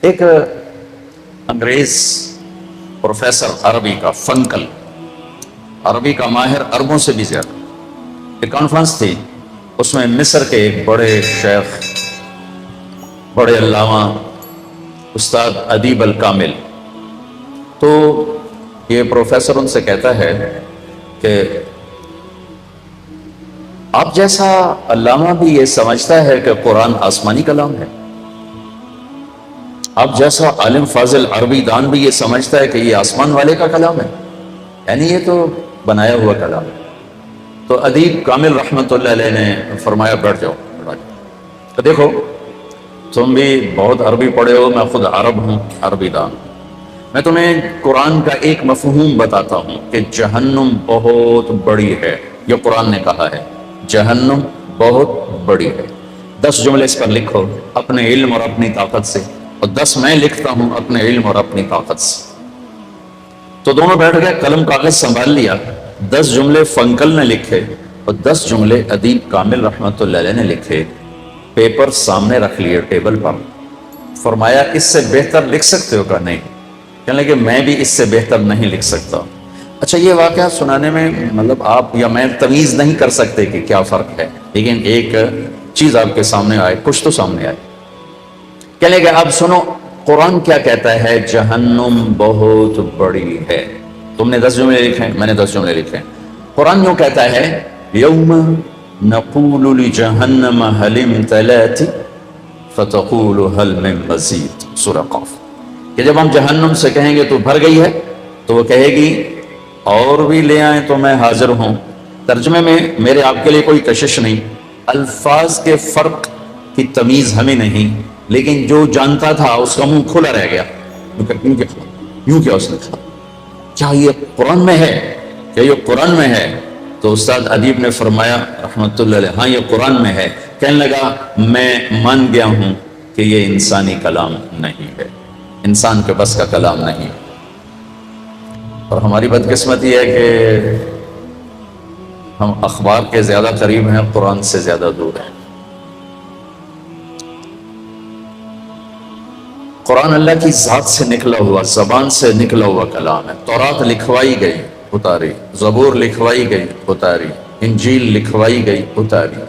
ایک انگریز پروفیسر عربی کا فنکل، عربی کا ماہر اربوں سے بھی زیادہ، ایک کانفرنس تھی، اس میں مصر کے ایک بڑے شیخ، بڑے علامہ، استاد ادیب الکامل، تو یہ پروفیسر ان سے کہتا ہے کہ آپ جیسا علامہ بھی یہ سمجھتا ہے کہ قرآن آسمانی کلام ہے، آپ جیسا عالم فاضل عربی دان بھی یہ سمجھتا ہے کہ یہ آسمان والے کا کلام ہے، یعنی یہ تو بنایا ہوا کلام ہے۔ تو ادیب کامل رحمۃ اللہ علیہ نے فرمایا بیٹھ جاؤ، تو دیکھو تم بھی بہت عربی پڑھے ہو، میں خود عرب ہوں، عربی دان ہوں، میں تمہیں قرآن کا ایک مفہوم بتاتا ہوں کہ جہنم بہت بڑی ہے، یہ قرآن نے کہا ہے جہنم بہت بڑی ہے۔ 10 جملے اس پر لکھو اپنے علم اور اپنی طاقت سے، اور 10 میں لکھتا ہوں اپنے علم اور اپنی طاقت سے۔ تو دونوں بیٹھ گئے، قلم کاغذ سنبھال لیا، 10 جملے فنکل نے لکھے اور 10 جملے ادیب کامل رحمۃ اللہ علیہ نے لکھے، پیپر سامنے رکھ لیے ٹیبل پر۔ فرمایا اس سے بہتر لکھ سکتے ہو؟ کہا نہیں۔ کہنے لگے میں بھی اس سے بہتر نہیں لکھ سکتا۔ اچھا یہ واقعہ سنانے میں مطلب آپ یا میں تمیز نہیں کر سکتے کہ کیا فرق ہے، لیکن ایک چیز آپ کے سامنے آئے، کچھ تو سامنے آئے۔ کہنے لگے اب سنو قرآن کیا کہتا ہے، جہنم بہت بڑی ہے۔ تم نے 10 جملے لکھے ہیں، میں نے 10 جملے لکھے ہیں۔ قرآن یوں کہتا ہے یوم نقول لجہنم هل امتلأت فتقول هل من مزید، سورہ قاف، کہ جب ہم جہنم سے کہیں گے تو بھر گئی ہے، تو وہ کہے گی اور بھی لے آئیں تو میں حاضر ہوں۔ ترجمے میں میرے آپ کے لیے کوئی کشش نہیں، الفاظ کے فرق کی تمیز ہمیں نہیں، لیکن جو جانتا تھا اس کا منہ کھلا رہ گیا، یوں کیا اس نے کہا کیا یہ قرآن میں ہے، کیا یہ قرآن میں ہے؟ تو استاد ادیب نے فرمایا رحمۃ اللہ علیہ ہاں یہ قرآن میں ہے۔ کہنے لگا میں مان گیا ہوں کہ یہ انسانی کلام نہیں ہے، انسان کے بس کا کلام نہیں ہے۔ اور ہماری بدقسمتی ہے کہ ہم اخبار کے زیادہ قریب ہیں، قرآن سے زیادہ دور ہیں۔ قرآن اللہ کی ذات سے نکلا ہوا، زبان سے نکلا ہوا کلام ہے۔ تورات لکھوائی گئی، اتاری، زبور لکھوائی گئی، اتاری، انجیل لکھوائی گئی، اتاری۔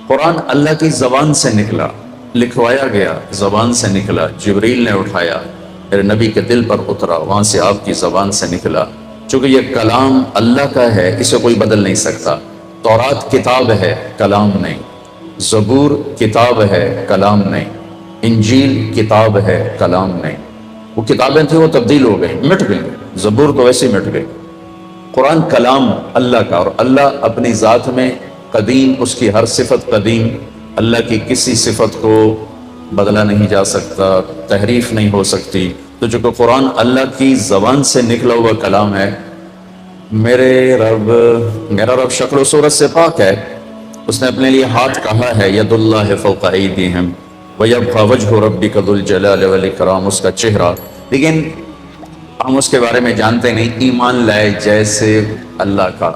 قرآن اللہ کی زبان سے نکلا، لکھوایا گیا، زبان سے نکلا، جبریل نے اٹھایا، میرے نبی کے دل پر اترا، وہاں سے آپ کی زبان سے نکلا۔ چونکہ یہ کلام اللہ کا ہے، اسے کوئی بدل نہیں سکتا۔ تورات کتاب ہے، کلام نہیں۔ زبور کتاب ہے، کلام نہیں۔ انجیل کتاب ہے، کلام نہیں۔ وہ کتابیں تھیں وہ تبدیل ہو گئی، مٹ گئی، زبور تو ویسے مٹ گئی۔ قرآن کلام اللہ کا، اور اللہ اپنی ذات میں قدیم، اس کی ہر صفت قدیم، اللہ کی کسی صفت کو بدلا نہیں جا سکتا، تحریف نہیں ہو سکتی۔ تو جو کہ قرآن اللہ کی زبان سے نکلا ہوا کلام ہے، میرا رب شکل و صورت سے پاک ہے، اس نے اپنے لیے ہاتھ کہا ہے ید اللہ فوق ایدیہم وَيَبْقَى وَجْهُ رَبِّكَ ذُو الْجَلَالِ وَالْإِكْرَامِ، اس کا چہرہ، لیکن ہم اس کے بارے میں جانتے نہیں، ایمان لائے جیسے اللہ کا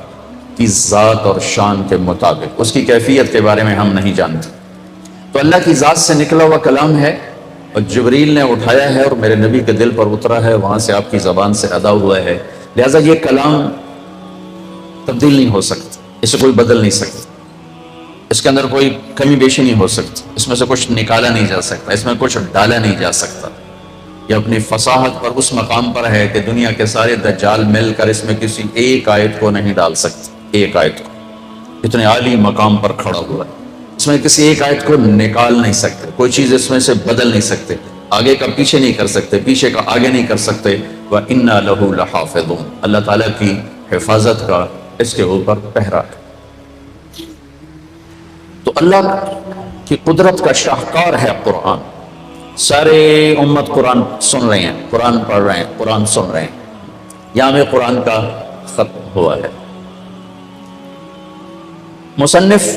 کی ذات اور شان کے مطابق، اس کی کیفیت کے بارے میں ہم نہیں جانتے۔ تو اللہ کی ذات سے نکلا ہوا کلام ہے، اور جبریل نے اٹھایا ہے اور میرے نبی کے دل پر اترا ہے، وہاں سے آپ کی زبان سے ادا ہوا ہے، لہٰذا یہ کلام تبدیل نہیں ہو سکتا، اسے کوئی بدل نہیں سکتا، اس کے اندر کوئی کمی بیشی نہیں ہو سکتی، اس میں سے کچھ نکالا نہیں جا سکتا، اس میں کچھ ڈالا نہیں جا سکتا۔ یہ اپنی فصاحت پر اس مقام پر ہے کہ دنیا کے سارے دجال مل کر اس میں کسی ایک آیت کو نہیں ڈال سکتے، ایک آیت کو، اتنے عالی مقام پر کھڑا ہوا ہے، اس میں کسی ایک آیت کو نکال نہیں سکتے، کوئی چیز اس میں سے بدل نہیں سکتے، آگے کا پیچھے نہیں کر سکتے، پیچھے کا آگے نہیں کر سکتے۔ وَإِنَّا لَهُ لَحَافِظُونَ، اللہ تعالیٰ کی حفاظت کا اس کے اوپر پہرا ہے۔ تو اللہ کی قدرت کا شاہکار ہے قرآن۔ سارے امت قرآن سن رہے ہیں، قرآن پڑھ رہے ہیں، قرآن سن رہے ہیں، یہاں میں قرآن کا ختم ہوا ہے۔ مصنف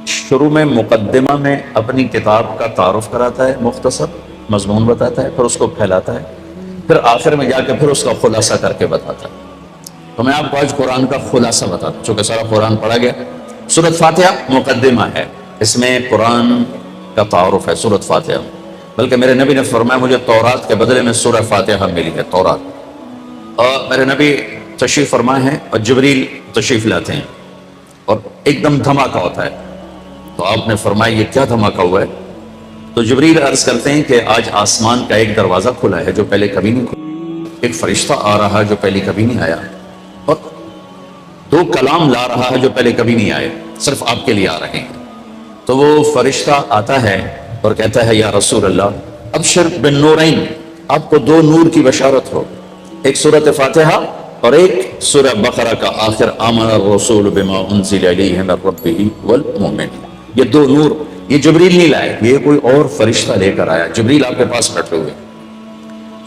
شروع میں مقدمہ میں اپنی کتاب کا تعارف کراتا ہے، مختصر مضمون بتاتا ہے، پھر اس کو پھیلاتا ہے، پھر آخر میں جا کے پھر اس کا خلاصہ کر کے بتاتا ہے۔ تو میں آپ کو آج قرآن کا خلاصہ بتاتا ہوں، چونکہ سارا قرآن پڑھا گیا۔ سورۃ فاتحہ مقدمہ ہے، اس میں قرآن کا تعارف ہے، سورۃ فاتحہ۔ بلکہ میرے نبی نے فرمایا مجھے تورات کے بدلے میں سورہ فاتحہ ملی ہے، تورات. اور میرے نبی تشریف فرمائے ہیں اور جبریل تشریف لاتے ہیں اور ایک دم دھماکہ ہوتا ہے. تو آپ نے فرمایا یہ کیا دھماکہ ہوا ہے؟ تو جبریل عرض کرتے ہیں کہ آج آسمان کا ایک دروازہ کھلا ہے جو پہلے کبھی نہیں کھلا، ایک فرشتہ آ رہا ہے جو پہلے کبھی نہیں آیا، اور 2 کلام لا رہا ہے جو پہلے کبھی نہیں آئے، صرف آپ کے لیے آ رہے ہیں. تو وہ فرشتہ آتا ہے اور کہتا ہے یا رسول اللہ ابشر بالنورین، آپ کو 2 نور کی بشارت ہو، ایک سورۃ فاتحہ اور ایک سورہ بقرہ کا آخر آمن الرسول بما انزل الیہ من ربہ والمؤمنون. یہ 2 نور یہ جبریل نہیں لائے، یہ کوئی اور فرشتہ لے کر آیا، جبریل آپ کے پاس بیٹھے ہوئے.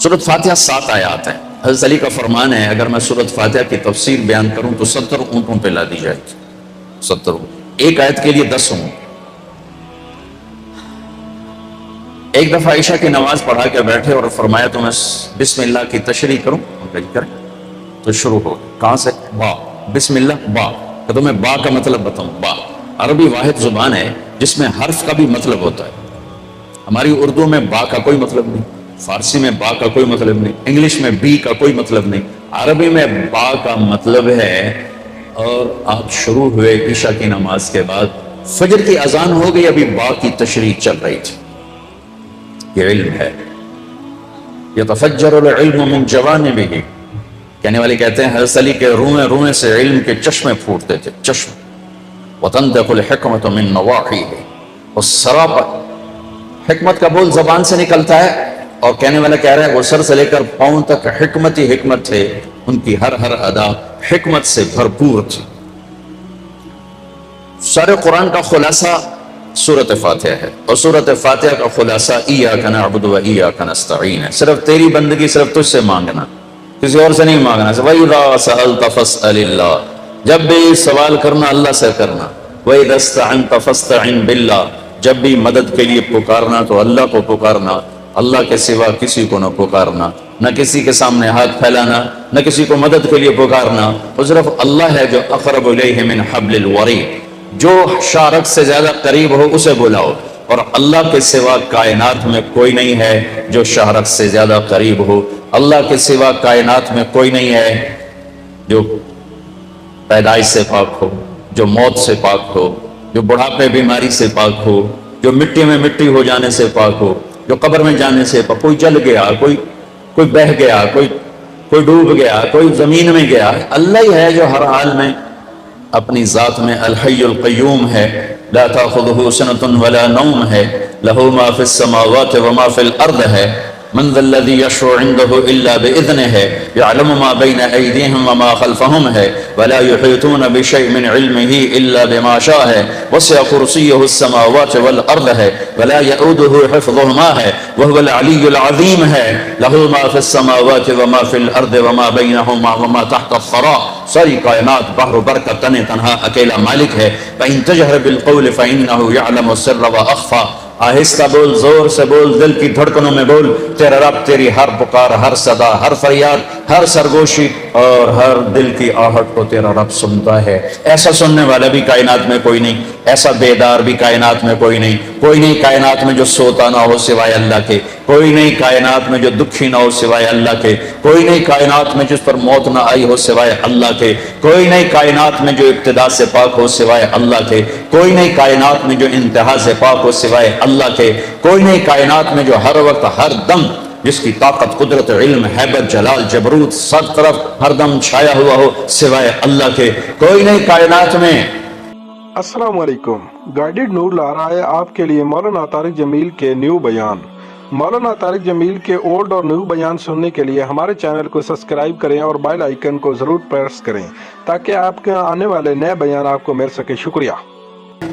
سورۃ فاتحہ 7 آیات ہیں. حضرت علی کا فرمان ہے اگر میں سورۃ فاتحہ کی تفسیر بیان کروں تو 70 اونٹوں پہ لا دی جائے گی، 70 ایک آیت کے لیے 10 اونٹ. ایک دفعہ عشاء کی نماز پڑھا کے بیٹھے اور فرمایا تو میں بسم اللہ کی تشریح کروں، کریں تو شروع ہو. کہاں سے؟ با، بسم اللہ با. تو میں با کا مطلب بتاؤں. با عربی واحد زبان ہے جس میں حرف کا بھی مطلب ہوتا ہے. ہماری اردو میں با کا کوئی مطلب نہیں، فارسی میں با کا کوئی مطلب نہیں، انگلش میں بی کا کوئی مطلب نہیں، عربی میں با کا مطلب ہے. اور آپ شروع ہوئے عشاء کی نماز کے بعد، فجر کی اذان ہو گئی، ابھی با کی تشریح چل رہی تھی. یہ علم ہے. یتفجر العلم من جوانبہ، کہنے والے کہتے ہیں حضرت علی کے روئیں روئیں سے علم کے چشمے پھوٹتے تھے، چشم. وتنطق الحکمۃ من نواحیہ، اور سراپا حکمت کا بول زبان سے نکلتا ہے. اور کہنے والا کہہ رہا ہے وہ سر سے لے کر پاؤں تک حکمت ہی حکمت تھے، ان کی ہر ادا حکمت سے بھرپور تھی. سارے قرآن کا خلاصہ سورۃ فاتحہ ہے، اور سورۃ فاتحہ کا خلاصہ ایاک نعبد و ایاک نستعین ہے. صرف تیری بندگی صرف تجھ سے مانگنا، کسی اور سے نہیں مانگنا. وَإِذَا سَأَلْتَ فَاسْأَلِ اللَّهِ، جب بھی سوال کرنا اللہ سے کرنا. وَإِذَا اسْتَعَنْتَ فَاسْتَعِنْ بِاللَّهِ، جب بھی مدد کے لیے پکارنا تو اللہ کو پکارنا، اللہ کے سوا کسی کو نہ پکارنا، نہ کسی کے سامنے ہاتھ پھیلانا، نہ کسی کو مدد کے لیے پکارنا. وہ صرف اللہ ہے جو اقرب الیہ من حبل الورید، جو شارک سے زیادہ قریب ہو اسے بلاؤ. اور اللہ کے سوا کائنات میں کوئی نہیں ہے جو شارک سے زیادہ قریب ہو. اللہ کے سوا کائنات میں کوئی نہیں ہے جو پیدائش سے پاک ہو، جو موت سے پاک ہو، جو بڑھاپے بیماری سے پاک ہو، جو مٹی میں مٹی ہو جانے سے پاک ہو، جو قبر میں جانے سے پاک. کوئی جل گیا، کوئی بہہ گیا، کوئی ڈوب گیا، کوئی زمین میں گیا. اللہ ہی ہے جو ہر حال میں اپنی ذات میں الحی القیوم ہے. لا تاخذہ سنۃ ولا نوم ہے، لہ ما فی السماوات وما فی الارض ہے. من ذا الذی یشفع عنده الا باذنہ ہے. یعلم ما بین ایدیہم وما خلفہم ہے. ولا یحیطون بشیء من علمہ الا بما شاء ہے. وسع کرسیہ السماوات والارض ہے. ولا یؤودہ حفظہما ہے. وهو العلی العظیم ہے. لہ ما فی السماوات وما فی الارض وما بینہما وما تحت الثری. ساری کائنات بحر بر کا تنہا اکیلا مالک ہے. فإن تجہر بالقول فإنہ یعلم السر وأخفى. آہستہ بول، زور سے بول، دل کی دھڑکنوں میں بول. تیرا رب تیری ہر پکار، ہر صدا، ہر فریاد، ہر سرگوشی اور ہر دل کی آہٹ کو تیرا رب سنتا ہے. ایسا سننے والا بھی کائنات میں کوئی نہیں، ایسا بیدار بھی کائنات میں کوئی نہیں. کوئی نہیں کائنات میں جو سوتا نہ ہو سوائے اللہ کے. کوئی نہیں کائنات میں جو دکھی نہ ہو سوائے اللہ کے. کوئی نہیں کائنات میں جس پر موت نہ آئی ہو سوائے اللہ کے. کوئی نہیں کائنات میں جو ابتدا سے پاک ہو سوائے اللہ کے. کوئی نہیں کائنات میں جو انتہا سے پاک ہو سوائے اللہ کے. کوئی نہیں کائنات میں جو ہر وقت ہر دم جس کی طاقت، قدرت، علم، حیبت، جلال، جبروت سب طرف ہر دم چھایا ہوا ہو سوائے اللہ کے. کوئی نہیں کائنات میں. السلام علیکم. گائیڈڈ نور لا رہا ہے آپ کے لیے مولانا طارق جمیل کے نیو بیان. مولانا طارق جمیل کے اولڈ اور نیو بیان سننے کے لیے ہمارے چینل کو سبسکرائب کریں اور بیل آئیکن کو ضرور پریس کریں تاکہ آپ کے آنے والے نئے بیان آپ کو مل سکے. شکریہ.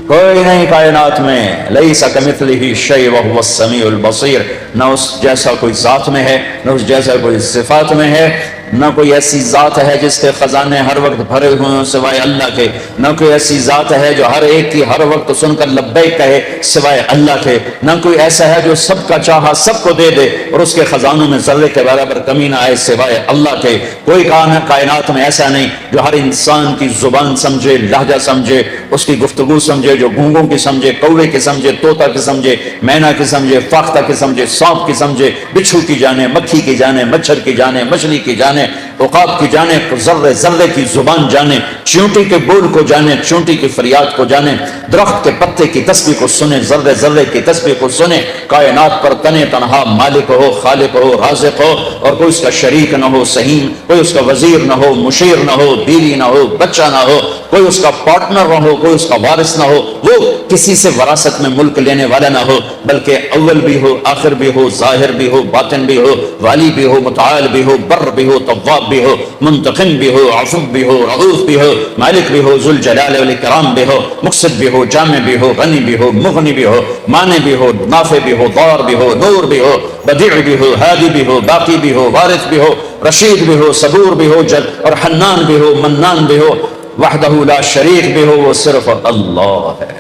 کوئی نہیں کائنات میں. لیس کمثلہ شیء وہو السمیع البصیر. نہ اس جیسا کوئی ذات میں ہے، نہ اس جیسا کوئی صفات میں ہے. نہ کوئی ایسی ذات ہے جس کے خزانے ہر وقت بھرے ہوئے ہوں سوائے اللہ کے، نہ کوئی ایسی ذات ہے جو ہر ایک کی ہر وقت سن کر لبیک کہے سوائے اللہ کے، نہ کوئی ایسا ہے جو سب کا چاہا سب کو دے دے اور اس کے خزانوں میں ذرے کے برابر کمی نہ آئے سوائے اللہ کے۔ کوئی کائنات میں ایسا نہیں جو ہر انسان کی زبان سمجھے، لہجہ سمجھے، اس کی گفتگو سمجھے، جو گونگوں کی سمجھے، کوے کی سمجھے، طوطا کی سمجھے، مینا کی سمجھے، فاختہ کی سمجھے، سانپ کی سمجھے، بچھو کی جانے، مکھی کی جانے، مچھر کی جانے، مچھلی کی جانے، عقاب کی جانے، ذرے ذرے کی زبان جانے، چیونٹی کے بول کو جانے، چیونٹی کی فریاد کو جانے، درخت کے پتے کی تسبیح کو سنے، ذرے ذرے کی تسبیح کو سنے، کائنات پر تنے تنہا مالک ہو، خالق ہو، رازق ہو، اور کوئی اس کا شریک نہ ہو، سہیم، کوئی اس کا وزیر نہ ہو، مشیر نہ ہو، بیوی نہ ہو، بچہ نہ ہو، کوئی اس کا پارٹنر نہ ہو، کوئی اس کا وارث نہ ہو، وہ کسی سے وراثت میں ملک لینے والا نہ ہو، بلکہ اول بھی ہو، آخر بھی ہو، ظاہر بھی ہو، باطن بھی ہو، والی بھی ہو، متعال بھی ہو، بر بھی ہو، تواب بھی ہو، منتقم بھی ہو، عفو بھی ہو، رؤوف بھی ہو، مالک بھی ہو، ذوالجلال والاکرام بھی ہو، مقصد بھی ہو، جامع بھی ہو، غنی بھی ہو، مغنی بھی ہو، مانع بھی ہو، نافع بھی ہو، ضار بھی ہو، نور بھی ہو، بدیع بھی ہو، ہادی بھی ہو، باقی بھی ہو، وارث بھی ہو، رشید بھی ہو، صبور بھی ہو، جل اور حنان بھی ہو، منان بھی ہو، وحدہ لا شریک بھی ہو، وہ صرف اللہ ہے،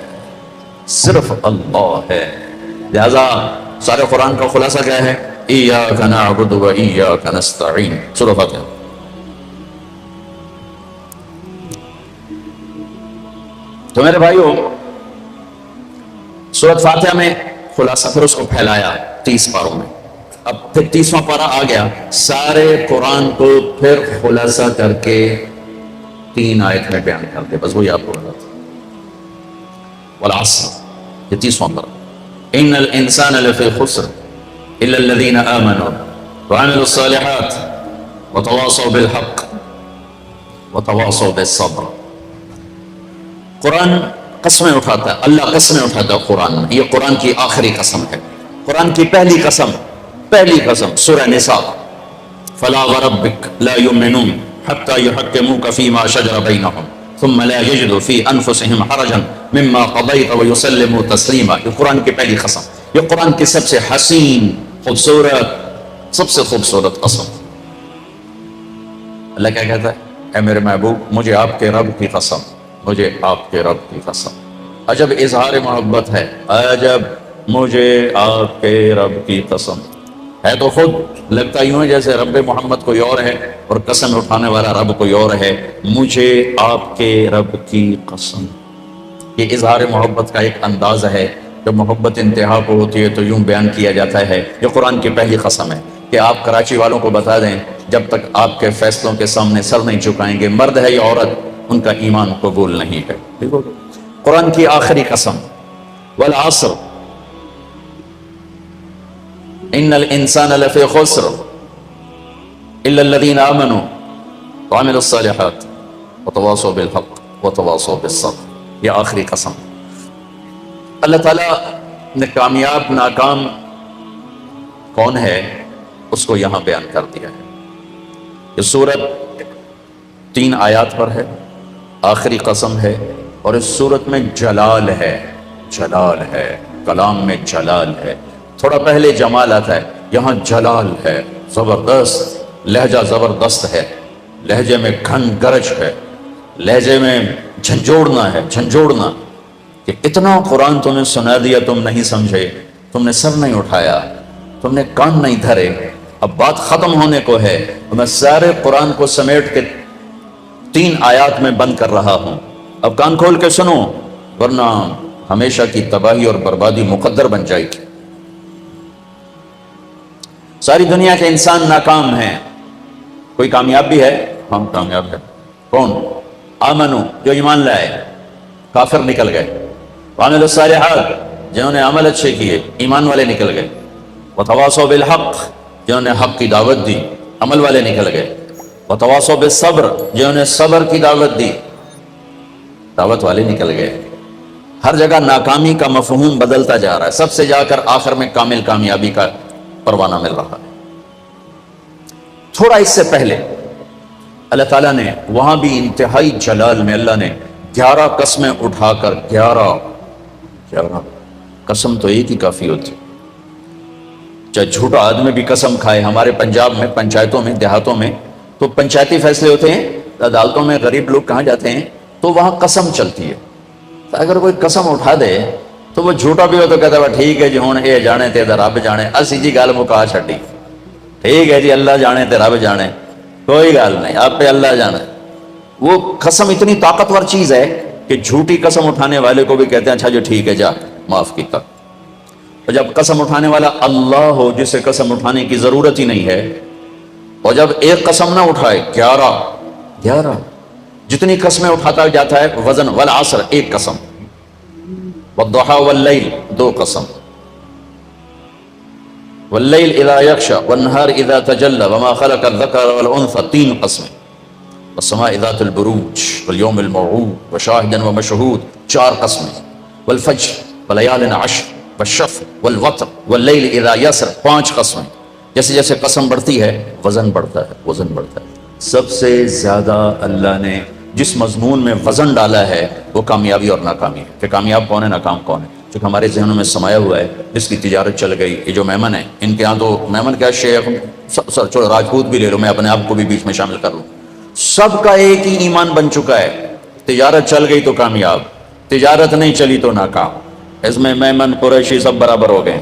صرف اللہ ہے۔ لہذا سارے قرآن کا خلاصہ کیا ہے؟ ایاک نعبد و ایاک نستعین، سورہ فاتحہ۔ تو میرے بھائیو، سورۃ فاتحہ میں خلاصہ، پھر اس کو پھیلایا 30 پاروں میں، اب پھر 30واں پارہ آ گیا، سارے قرآن کو پھر خلاصہ کر کے 3 آیت میں بیان کر دے، بس وہی آپ کو بتا والعصر، یہ 30واں پارہ، ان الانسان لفی خسر الا الذین آمنوا وعملوا الصالحات وتواصوا بالحق وتواصوا بالصبر۔ قرآن قسمیں اٹھاتا ہے، اللہ قسمیں اٹھاتا ہے قرآن میں، یہ قرآن کی آخری قسم ہے، قرآن کی پہلی قسم سورہ نساء، فلا وربک لا یؤمنون حتی یحکموک فیما شجر بینہم ثم لا یجدوا فی انفسہم حرجا مما قضیت ویسلموا تسلیما۔ یہ قرآن کی پہلی قسم، یہ قرآن کی سب سے حسین، خوبصورت، سب سے خوبصورت قسم۔ اللہ کیا کہتا ہے؟ اے میرے محبوب، مجھے آپ کے رب کی قسم، مجھے آپ کے رب کی قسم۔ عجب اظہار محبت ہے، عجب مجھے آپ کے رب کی قسم ہے، تو خود لگتا یوں ہے جیسے رب محمد کوئی اور ہے اور قسم اٹھانے والا رب کوئی اور ہے۔ مجھے آپ کے رب کی قسم، یہ اظہار محبت کا ایک انداز ہے۔ جب محبت انتہا کو ہوتی ہے تو یوں بیان کیا جاتا ہے، یہ قرآن کی پہلی قسم ہے کہ آپ کراچی والوں کو بتا دیں، جب تک آپ کے فیصلوں کے سامنے سر نہیں جھکائیں گے، مرد ہے یا عورت، ان کا ایمان قبول نہیں ہے۔ قرآن کی آخری قسم، والعصر ان الانسان لفی خسر الا الذین آمنوا وعملوا الصالحات وتواصوا بالحق وتواصوا بالصبر، یہ آخری قسم۔ اللہ تعالیٰ نے کامیاب ناکام کون ہے اس کو یہاں بیان کر دیا ہے۔ یہ سورت 3 آیات پر ہے، آخری قسم ہے، اور اس سورت میں جلال ہے، جلال ہے، کلام میں جلال ہے۔ تھوڑا پہلے جمال آتا ہے، یہاں جلال ہے، زبردست لہجہ، زبردست ہے، لہجے میں گھن گرج ہے، لہجے میں جھنجھوڑنا ہے، جھنجھوڑنا، کہ اتنا قرآن تمہیں سنا دیا، تم نہیں سمجھے، تم نے سر نہیں اٹھایا، تم نے کان نہیں دھرے، اب بات ختم ہونے کو ہے، میں سارے قرآن کو سمیٹ کے 3 آیات میں بند کر رہا ہوں، اب کان کھول کے سنو، ورنہ ہمیشہ کی تباہی اور بربادی مقدر بن جائے گی۔ ساری دنیا کے انسان ناکام ہیں، کوئی کامیاب بھی ہے؟ ہاں کامیاب ہے۔ کون؟ آمنو، جو ایمان لائے، کافر نکل گئے، وعملوا الصالحات، جنہوں نے عمل اچھے کیے، ایمان والے نکل گئے، وتواصوا بالحق، جنہوں نے حق کی دعوت دی، عمل والے نکل گئے، وتواصوا بالصبر، جنہوں نے صبر کی دعوت دی، دعوت والے نکل گئے۔ ہر جگہ ناکامی کا مفہوم بدلتا جا رہا ہے، سب سے جا کر آخر میں کامل کامیابی کا پروانہ مل رہا ہے۔ تھوڑا اس سے پہلے اللہ تعالیٰ نے وہاں بھی انتہائی جلال میں اللہ نے 11 قسمیں اٹھا کر 11 قسم تو ایک ہی کافی ہوتی، چاہے جھوٹا آدمی بھی قسم کھائے۔ ہمارے پنجاب میں پنچایتوں میں دیہاتوں میں تو پنچایتی فیصلے ہوتے ہیں عدالتوں میں، غریب لوگ کہاں جاتے ہیں تو وہاں قسم چلتی ہے. تو اگر کوئی قسم اٹھا دے تو وہ جھوٹا بھی ہو تو کہتا ہے ٹھیک ہے جی ہوں یہ جانے تے رب جانے، اسی جی گل مکا چھڈی، ٹھیک ہے جی اللہ جانے تے رب جانے، کوئی گل نہیں آپ پہ اللہ جانے. وہ قسم اتنی طاقتور چیز ہے کہ جھوٹی قسم اٹھانے والے کو بھی کہتے ہیں اچھا جو ٹھیک ہے جا معاف کیتا. اور جب قسم اٹھانے والا اللہ ہو جسے قسم اٹھانے کی ضرورت ہی نہیں ہے، اور جب ایک قسم نہ اٹھائے 11 جتنی قسمیں اٹھاتا جاتا ہے وزن، والعصر ایک قسم، والضحى واللیل 2 قسم، واللیل اذا یغشى والنہار اذا تجلى وما خلق الذکر والانثى 3 قسمیں، والسماء ذات البروج واليوم الموعود وشاهد ومشهود 4 قسمیں، والفجر وليال عشر والشفع والوتر واللیل اذا یسر 5 قسمیں. جیسے جیسے قسم بڑھتی ہے وزن بڑھتا ہے، وزن بڑھتا ہے. سب سے زیادہ اللہ نے جس مضمون میں وزن ڈالا ہے وہ کامیابی اور ناکامی ہے، کہ کامیاب کون ہے ناکام کون ہے. چونکہ ہمارے ذہنوں میں سمایا ہوا ہے جس کی تجارت چل گئی، یہ جو میمن ہے ان کے ہاں تو میمن کیا شیخ چلو راجپوت بھی لے لو، میں اپنے آپ کو بھی بیچ میں شامل کر لوں، سب کا ایک ہی ایمان بن چکا ہے، تجارت چل گئی تو کامیاب، تجارت نہیں چلی تو ناکام. اس میں میمن قریشی سب برابر ہو گئے.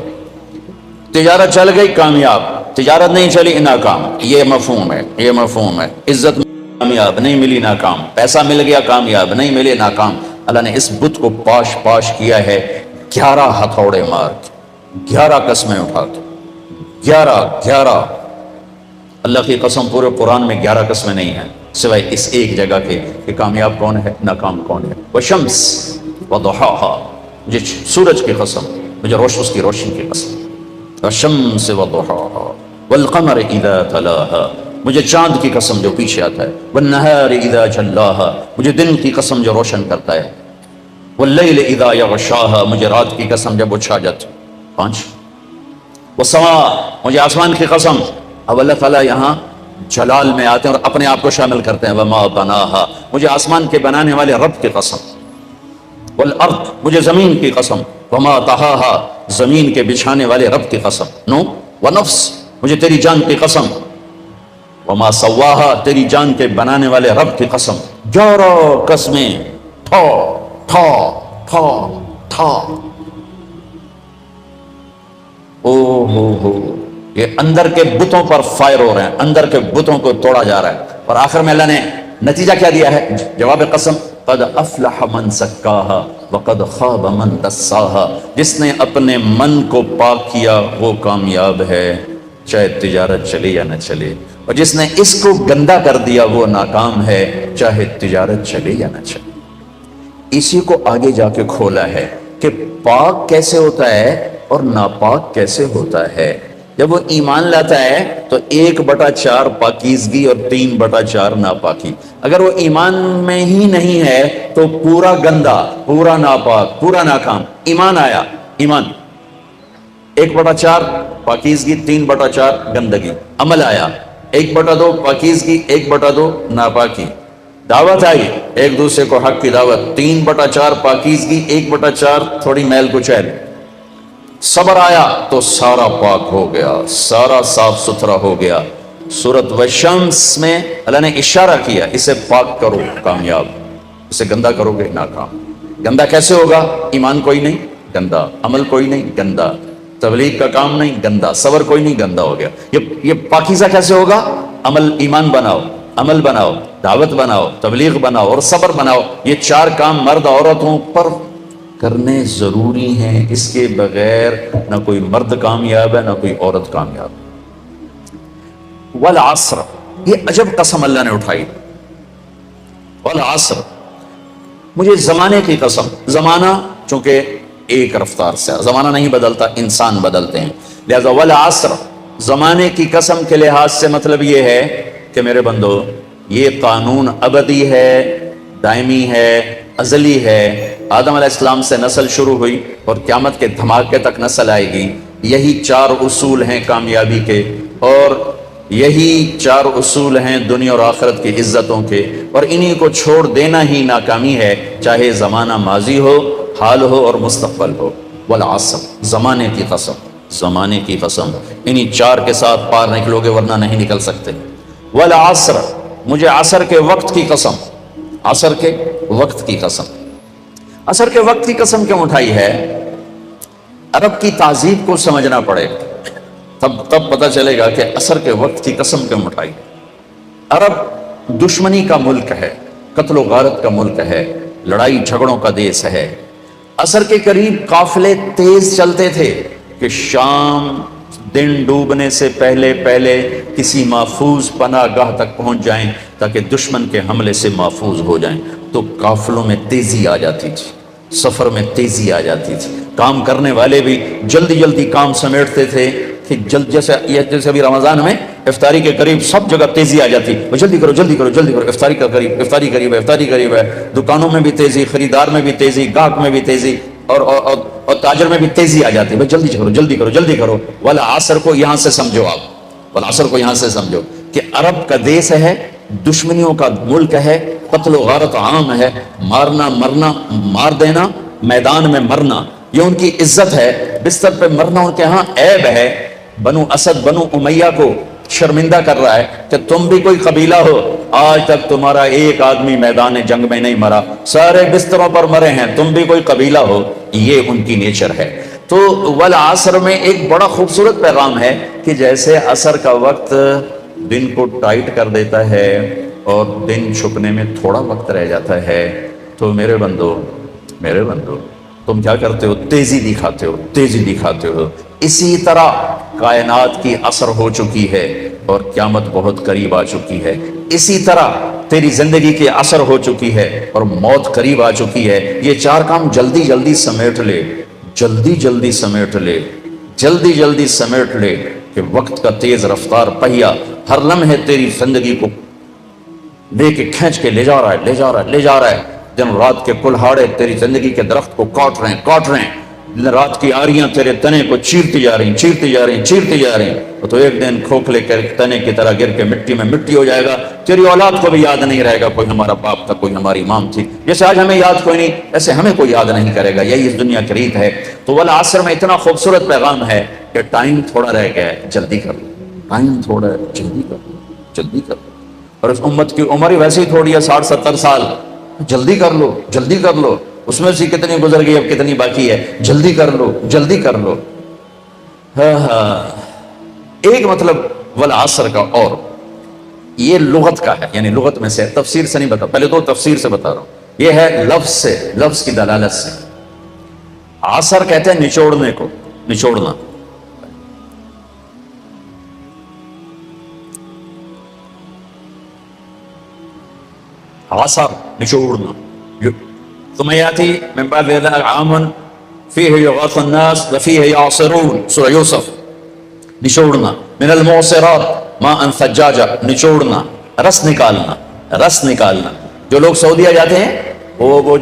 تجارت چل گئی کامیاب، تجارت نہیں چلی ناکام. یہ مفہوم ہے، یہ مفہوم ہے. عزت کامیاب نہیں ملی ناکام، پیسہ مل گیا کامیاب نہیں ملے ناکام. اللہ نے اس بت کو پاش پاش کیا ہے 11 ہتھوڑے مار کے، 11 قسمیں اٹھا کے، 11 اللہ کی قسم پورے قرآن میں 11 قسمیں نہیں ہیں سوائے اس ایک جگہ کے کہ کامیاب کون ہے ناکام کون ہے. والشمس وضحاها، مجھے سورج کی قسم، مجھے اس کی روشنی کی قسم. والشمس وضحاها والقمر اذا تلاها، مجھے چاند کی قسم جو پیچھے آتا ہے. والنہار اذا جلاها، مجھے دن کی قسم جو روشن کرتا ہے. واللیل اذا یغشاها، مجھے رات کی قسم جب وہ چھا جاتی. 5. والسماء، مجھے آسمان کی قسم. اب اللہ تعالیٰ یہاں جلال میں آتے ہیں اور اپنے آپ کو شامل کرتے ہیں. وما بناها، مجھے آسمان کے بنانے والے رب کی قسم. والارض، مجھے زمین کی قسم. وما طحاها، زمین کے بچھانے والے رب کی قسم. 9. ونفس، مجھے تیری جان کی قسم. وما سواها، تیری جان کے بنانے والے رب کی قسم. 11 قسمیں ٹھا ٹھا ٹھا ٹھا. او ہو یہ اندر کے بتوں پر فائر ہو رہے ہیں، اندر کے بتوں کو توڑا جا رہا ہے. اور آخر میں اللہ نے نتیجہ کیا دیا ہے؟ جواب قسم. قد افلح من زکاها وقد خاب من دساها، جس نے اپنے من کو پاک کیا وہ کامیاب ہے چاہے تجارت چلے یا نہ چلے، اور جس نے اس کو گندا کر دیا وہ ناکام ہے چاہے تجارت چلے یا نہ چلے. اسی کو آگے جا کے کھولا ہے کہ پاک کیسے ہوتا ہے اور ناپاک کیسے ہوتا ہے. جب وہ ایمان لاتا ہے تو 1/4 پاکیزگی اور 3/4 ناپاکی. اگر وہ ایمان میں ہی نہیں ہے تو پورا گندا، پورا ناپاک، پورا ناکام. ایمان آیا، ایمان 1/4 پاکیزگی، 3/4 گندگی. عمل آیا 1/2 پاکیزگی، 1/2 ناپاکی. دعوت آئی ایک دوسرے کو حق کی دعوت، 3/4 پاکیزگی، 1/4 تھوڑی میل کچیل. صبر آیا تو سارا پاک ہو گیا، سارا صاف ستھرا ہو گیا. سورۃ والشمس میں اللہ نے اشارہ کیا اسے پاک کرو کامیاب، اسے گندا کرو گے ناکام. گندا کیسے ہوگا؟ ایمان کوئی نہیں گندا، عمل کوئی نہیں گندا، تبلیغ کا کام نہیں گندا، صبر کوئی نہیں گندا ہو گیا. یہ پاکیزہ کیسے ہوگا؟ عمل، ایمان بناؤ، عمل بناؤ، دعوت بناؤ، تبلیغ بناؤ اور صبر بناؤ. یہ 4 کام مرد عورتوں پر کرنے ضروری ہیں، اس کے بغیر نہ کوئی مرد کامیاب ہے نہ کوئی عورت کامیاب. والعصر، یہ عجب قسم اللہ نے اٹھائی. والعصر، مجھے زمانے کی قسم. زمانہ چونکہ ایک رفتار سے، زمانہ نہیں بدلتا، انسان بدلتے ہیں، لہذا والعصر زمانے کی قسم کے لحاظ سے مطلب یہ ہے کہ میرے بندو یہ قانون ابدی ہے، دائمی ہے، ازلی ہے. آدم علیہ السلام سے نسل شروع ہوئی اور قیامت کے دھماکے تک نسل آئے گی. یہی 4 اصول ہیں کامیابی کے، اور یہی 4 اصول ہیں دنیا اور آخرت کی عزتوں کے، اور انہی کو چھوڑ دینا ہی ناکامی ہے، چاہے زمانہ ماضی ہو، حال ہو اور مستقبل ہو. والعصر، زمانے کی قسم، زمانے کی قسم. انہی 4 کے ساتھ پار نکلو گے ورنہ نہیں نکل سکتے. والعصر، مجھے عصر کے وقت کی قسم، عصر کے وقت کی قسم۔ عصر کے وقت کی قسم کیوں اٹھائی ہے؟ عرب کی تہذیب کو سمجھنا پڑے، تب پتہ چلے گا کہ عصر کے وقت کی قسم کیوں اٹھائی۔ عرب دشمنی کا ملک ہے، قتل و غارت کا ملک ہے، لڑائی جھگڑوں کا دیس ہے۔ عصر کے قریب قافلے تیز چلتے تھے کہ شام دن ڈوبنے سے پہلے کسی محفوظ پناہ گاہ تک پہنچ جائیں تاکہ دشمن کے حملے سے محفوظ ہو جائیں۔ تو قافلوں میں تیزی آ جاتی تھی، سفر میں تیزی آ جاتی تھی، کام کرنے والے بھی جلدی کام سمیٹتے تھے کہ جیسے ابھی رمضان میں افطاری کے قریب سب جگہ تیزی آ جاتی، وہ جلدی کرو، افطاری قریب ہے۔ دکانوں میں بھی تیزی، خریدار میں بھی تیزی، گاہک میں بھی تیزی، اور تاجر میں بھی تیزی آ جاتی ہے، جلدی کرو۔ والعصر کو یہاں سے سمجھو، آپ والعصر کو یہاں سے سمجھو کہ عرب کا دیس ہے، دشمنیوں کا ملک ہے، قتل و غارت عام ہے، مارنا مرنا، مار دینا، میدان میں مرنا، یہ ان کی عزت ہے۔ بستر پہ مرنا ان کے ہاں عیب ہے۔ بنو اسد بنو امیہ کو شرمندہ کر رہا ہے کہ تم بھی کوئی قبیلہ ہو، آج تک تمہارا ایک آدمی میدان جنگ میں نہیں مرا، سارے بستروں پر مرے ہیں، تم بھی کوئی قبیلہ ہو، یہ ان کی نیچر ہے۔ تو والعصر میں ایک بڑا خوبصورت پیغام ہے کہ جیسے عصر کا وقت دن کو ٹائٹ کر دیتا ہے اور دن چھپنے میں تھوڑا وقت رہ جاتا ہے، تو میرے بندو تم کیا کرتے ہو؟ تیزی دکھاتے ہو۔ اسی طرح کائنات کی عصر ہو چکی ہے اور قیامت بہت قریب آ چکی ہے۔ اسی طرح تیری زندگی کی عصر ہو چکی ہے اور موت قریب آ چکی ہے۔ یہ چار کام جلدی سمیٹ لے کہ وقت کا تیز رفتار پہیہ ہر لمحے تیری زندگی کو لے کے کھینچ کے لے جا رہا ہے۔ دن رات کے کلہاڑے تیری زندگی کے درخت کو کاٹ رہے ہیں، دن رات کی آریاں تیرے تنے کو چیرتی جا رہی ہیں، تو ایک دن کھوکھلے کے تنے کی طرح گر کے مٹی میں مٹی ہو جائے گا۔ تیری اولاد کو بھی یاد نہیں رہے گا کوئی ہمارا باپ تھا، کوئی ہماری ماں تھی، جیسے آج ہمیں یاد کوئی نہیں ایسے ہمیں کوئی یاد نہیں کرے گا۔ یہی اس دنیا کی ریت ہے۔ تو والعصر میں اتنا خوبصورت پیغام ہے کہ ٹائم تھوڑا رہ گیا ہے، جلدی کر لو، جلدی کر لو۔ اور اس امت کی عمر ہی ویسے ہی تھوڑی ہے، 60-70 سال، جلدی کر لو۔ اس میں سے کتنی گزر گئی، اب کتنی باقی ہے، جلدی کر لو۔ ایک مطلب والعصر کا، اور یہ لغت کا ہے، یعنی لغت میں سے، تفسیر سے نہیں بتا، پہلے تو تفسیر سے بتا رہا ہوں، یہ ہے لفظ کی دلالت سے۔ عصر کہتے ہیں نچوڑنے کو، نچوڑنا۔ عصر نچوڑنا۔ ثم يأتي من بعد ذلك عام فيه يغاث الناس وفيه يعصرون، سورہ یوسف۔ نچوڑنا۔ من المعصرات ماء ثجاجا، نچوڑنا، رس نکالنا۔ جو لوگ سعودیہ جاتے ہیں وہ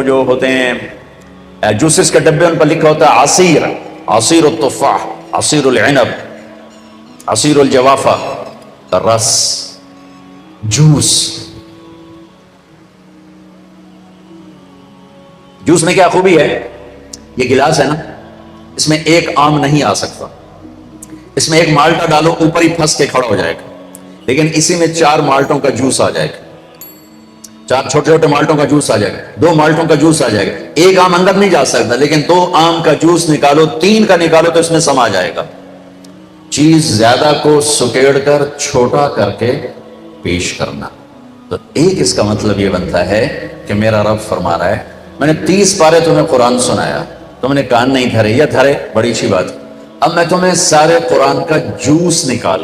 جو ہوتے ہیں جوسز کے ڈبے، ان پر لکھا ہوتا ہے عصیر التفاح، عصیر العنب، عصیر الجوافہ، رس، جوس میں کیا خوبی ہے؟ یہ گلاس ہے نا، اس میں ایک آم نہیں آ سکتا، اس میں ایک مالٹا ڈالو اوپر ہی پھنس کے کھڑا ہو جائے گا، لیکن اسی میں 4 مالٹوں کا جوس آ جائے گا، 4 چھوٹے مالٹوں کا جوس آ جائے گا، 2 مالٹوں کا جوس آ جائے گا۔ ایک آم اندر نہیں جا سکتا، لیکن 2 آم کا جوس نکالو، 3 کا نکالو تو اس میں سما جائے گا۔ چیز زیادہ کو سکیڑ کر چھوٹا کر کے پیش کرنا، تو ایک اس کا مطلب یہ بنتا ہے کہ میرا رب فرما رہا ہے میں نے 30 پارے تمہیں قرآن سنایا، تم نے کان نہیں دھرے، یا دھرے بڑی اچھی بات، اب میں تمہیں سارے قرآن کا جوس نکال،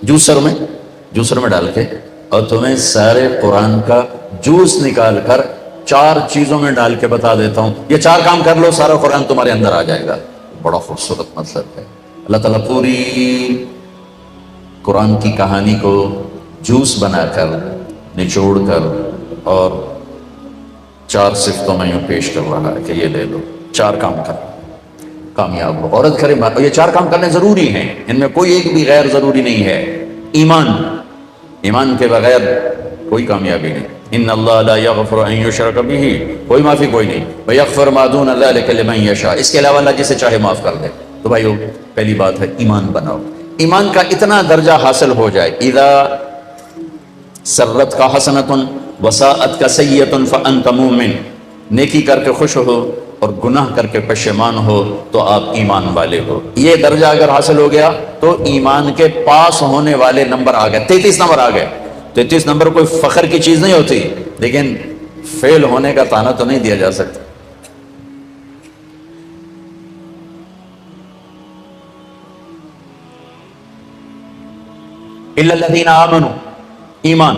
جوسر میں ڈال کے، اور تمہیں سارے قرآن کا جوس نکال کر 4 چیزوں میں ڈال کے بتا دیتا ہوں، یہ 4 کام کر لو، سارا قرآن تمہارے اندر آ جائے گا۔ بڑا خوبصورت مطلب ہے۔ اللہ تعالیٰ پوری قرآن کی کہانی کو جوس بنا کر، نچوڑ کر، اور 4 صفتوں میں یوں پیش کر رہا ہے کہ یہ لے لو، 4 کام کر کامیاب ہو۔ عورت کرے، یہ 4 کام کرنے ضروری ہیں، ان میں کوئی ایک بھی غیر ضروری نہیں ہے۔ ایمان کے بغیر کوئی کامیابی نہیں۔ ان اللہ لا یغفر ان یشرک بہ، کوئی معافی کوئی نہیں، ویغفر ما دون ذلک لمن یشاء، اس کے علاوہ اللہ جسے چاہے معاف کر دے۔ تو بھائیو، پہلی بات ہے ایمان بناؤ۔ ایمان کا اتنا درجہ حاصل ہو جائے، اذا سرت کا حسنۃ وساءت کا سیئۃ فانت مومن، نیکی کر کے خوش ہو اور گناہ کر کے پشیمان ہو تو آپ ایمان والے ہو. یہ درجہ اگر حاصل ہو گیا تو ایمان کے پاس ہونے والے نمبر آ گئے، 33 نمبر آ گئے. 33 نمبر کوئی فخر کی چیز نہیں ہوتی، لیکن فیل ہونے کا طعنہ تو نہیں دیا جا سکتا. الا الذین آمنوا، ایمان.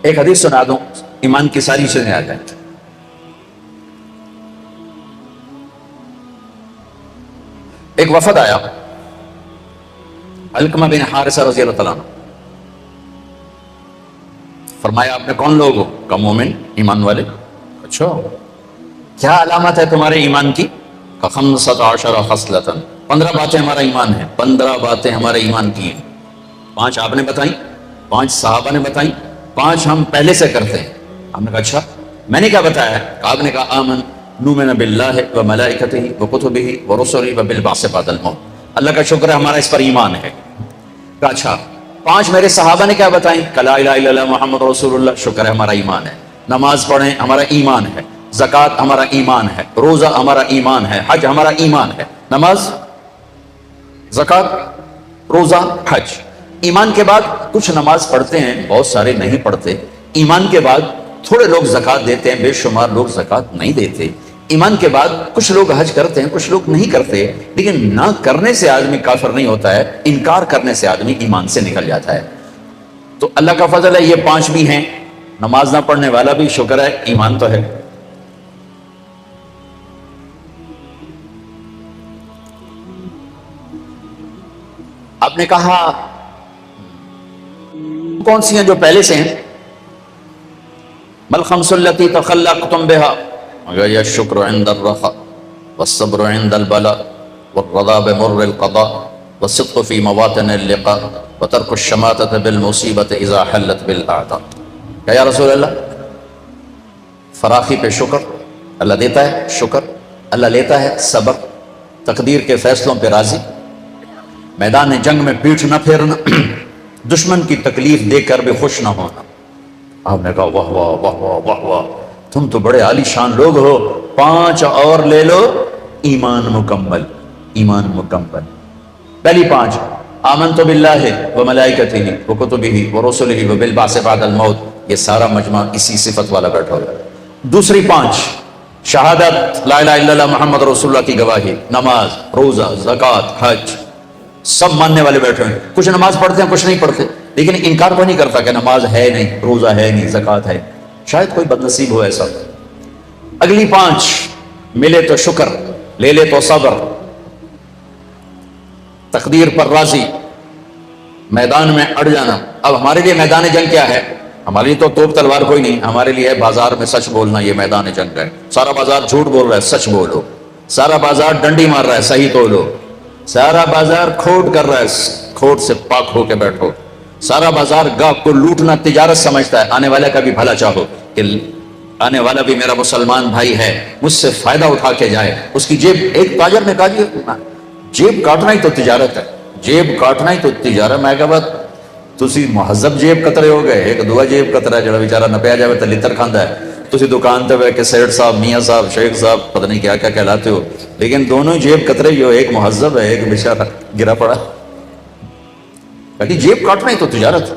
ایک حدیث سنا دوں، ایمان کی ساری چیزیں آ جائیں. ایک وفد آیا، علقمہ بن حارثہ رضی اللہ تعالیٰ عنہ. فرمایا آپ نے کون لوگ ہو؟ کہا مومن، ایمان والے. اچھا کیا علامت ہے تمہارے ایمان کی؟ کہا 15 خصلۃ، 15 باتیں ہمارا ایمان ہے. 15 باتیں ہمارے ایمان کی ہیں. 5 آپ نے بتائیں، 5 صحابہ نے بتائیں، 5 ہم پہلے سے کرتے ہیں. ہم نے کہا اچھا میں نے کیا بتایا ہے؟ آپ نے کہا آمن نؤمن باللہ و ملائکتہ و کتبہ و رسلہ و بالبعث بعد الموت. اللہ کا شکر ہے ہمارا اس پر ایمان ہے. کہا اچھا 5 میرے صحابہ نے کیا بتائیں؟ لا الہ الا اللہ محمد رسول اللہ، شکر ہے ہمارا ایمان ہے. نماز پڑھیں ہمارا ایمان ہے، زکوٰۃ ہمارا ایمان ہے، روزہ ہمارا ایمان ہے، حج ہمارا ایمان ہے. نماز، زکوٰۃ، روزہ، حج. ایمان کے بعد کچھ نماز پڑھتے ہیں، بہت سارے نہیں پڑھتے. ایمان کے بعد تھوڑے لوگ زکوٰۃ دیتے ہیں، بے شمار لوگ زکوٰۃ نہیں دیتے. ایمان کے بعد کچھ لوگ حج کرتے ہیں، کچھ لوگ نہیں کرتے. لیکن نہ کرنے سے آدمی کافر نہیں ہوتا ہے، انکار کرنے سے آدمی ایمان سے نکل جاتا ہے. تو اللہ کا فضل ہے یہ 5 بھی ہیں. نماز نہ پڑھنے والا بھی شکر ہے، ایمان تو ہے. آپ نے کہا کون سی ہیں جو پہلے سے ہیں؟ مل خمس التی تخلقتم بها، مگر یہ شکر عند الرخاء والصبر عند البلاء والرضا بمر القضاء والصدق في مواطن اللقاء وترك الشماتة بالمصیبة اذا حلت بالاعداء. کہ یا رسول اللہ، فراخی پہ شکر، اللہ دیتا ہے شکر، اللہ لیتا ہے صبر، تقدیر کے فیصلوں پہ راضی، میدان جنگ میں پیٹھ نہ پھیرنا، دشمن کی تکلیف دے کر بھی خوش نہ ہونا. آپ نے کہا واہ واہ واہ واہ واہ واہ، تم تو بڑے عالی شان لوگ ہو. 5 اور لے لو، ایمان مکمل. ایمان مکمل. پہلی 5 آمنت باللہ و ملائکتہ و کتبہ و رسلہ و بالبعث بعد الموت. یہ سارا مجمع اسی صفت والا بیٹھا ہوا. دوسری 5 شہادت لا الہ الا اللہ محمد رسول اللہ کی گواہی، نماز، روزہ، زکوٰۃ، حج، سب ماننے والے بیٹھے ہیں. کچھ نماز پڑھتے ہیں، کچھ نہیں پڑھتے، لیکن انکار کوئی نہیں کرتا کہ نماز ہے نہیں، روزہ ہے نہیں، زکوٰۃ ہے. شاید کوئی بد نصیب ہو ایسا. اگلی 5 ملے تو شکر، لے لے تو صبر، تقدیر پر راضی، میدان میں اڑ جانا. اب ہمارے لیے میدان جنگ کیا ہے؟ ہمارے لیے تو توپ تلوار کوئی نہیں، ہمارے لیے بازار میں سچ بولنا. یہ میدان جنگ ہے. سارا بازار جھوٹ بول رہا ہے، سچ بولو. سارا بازار ڈنڈی مار رہا ہے، صحیح تولو. سارا بازار کھوٹ کر رہا ہے، کھوٹ سے پاک ہو کے بیٹھو. سارا بازار گاہک کو لوٹنا تجارت سمجھتا ہے، آنے والے کا بھی بھلا چاہو کہ آنے والا بھی میرا مسلمان بھائی ہے، مجھ سے فائدہ اٹھا کے جائے. اس کی جیب، ایک تاجر نے کہا جی جیب کاٹنا ہی تو تجارت ہے، جیب کاٹنا ہی تو تجارت. میں کہا بات تسی مہذب جیب کترے ہو گئے، ایک دعا جیب کترا ہے جڑا بیچارہ نپیا جائے تو لتر کھاندا ہے. تسی دکان تے بیٹھ کے سیٹ صاحب، میاں صاحب، شیخ صاحب، پتہ نہیں کیا کیا کہلاتے ہو، لیکن دونوں جیب کترے ہی ہو. ایک مہذب ہے، ایک بیچارہ گرا پڑا. کہ جیب کاٹنا ہی تو تجارت.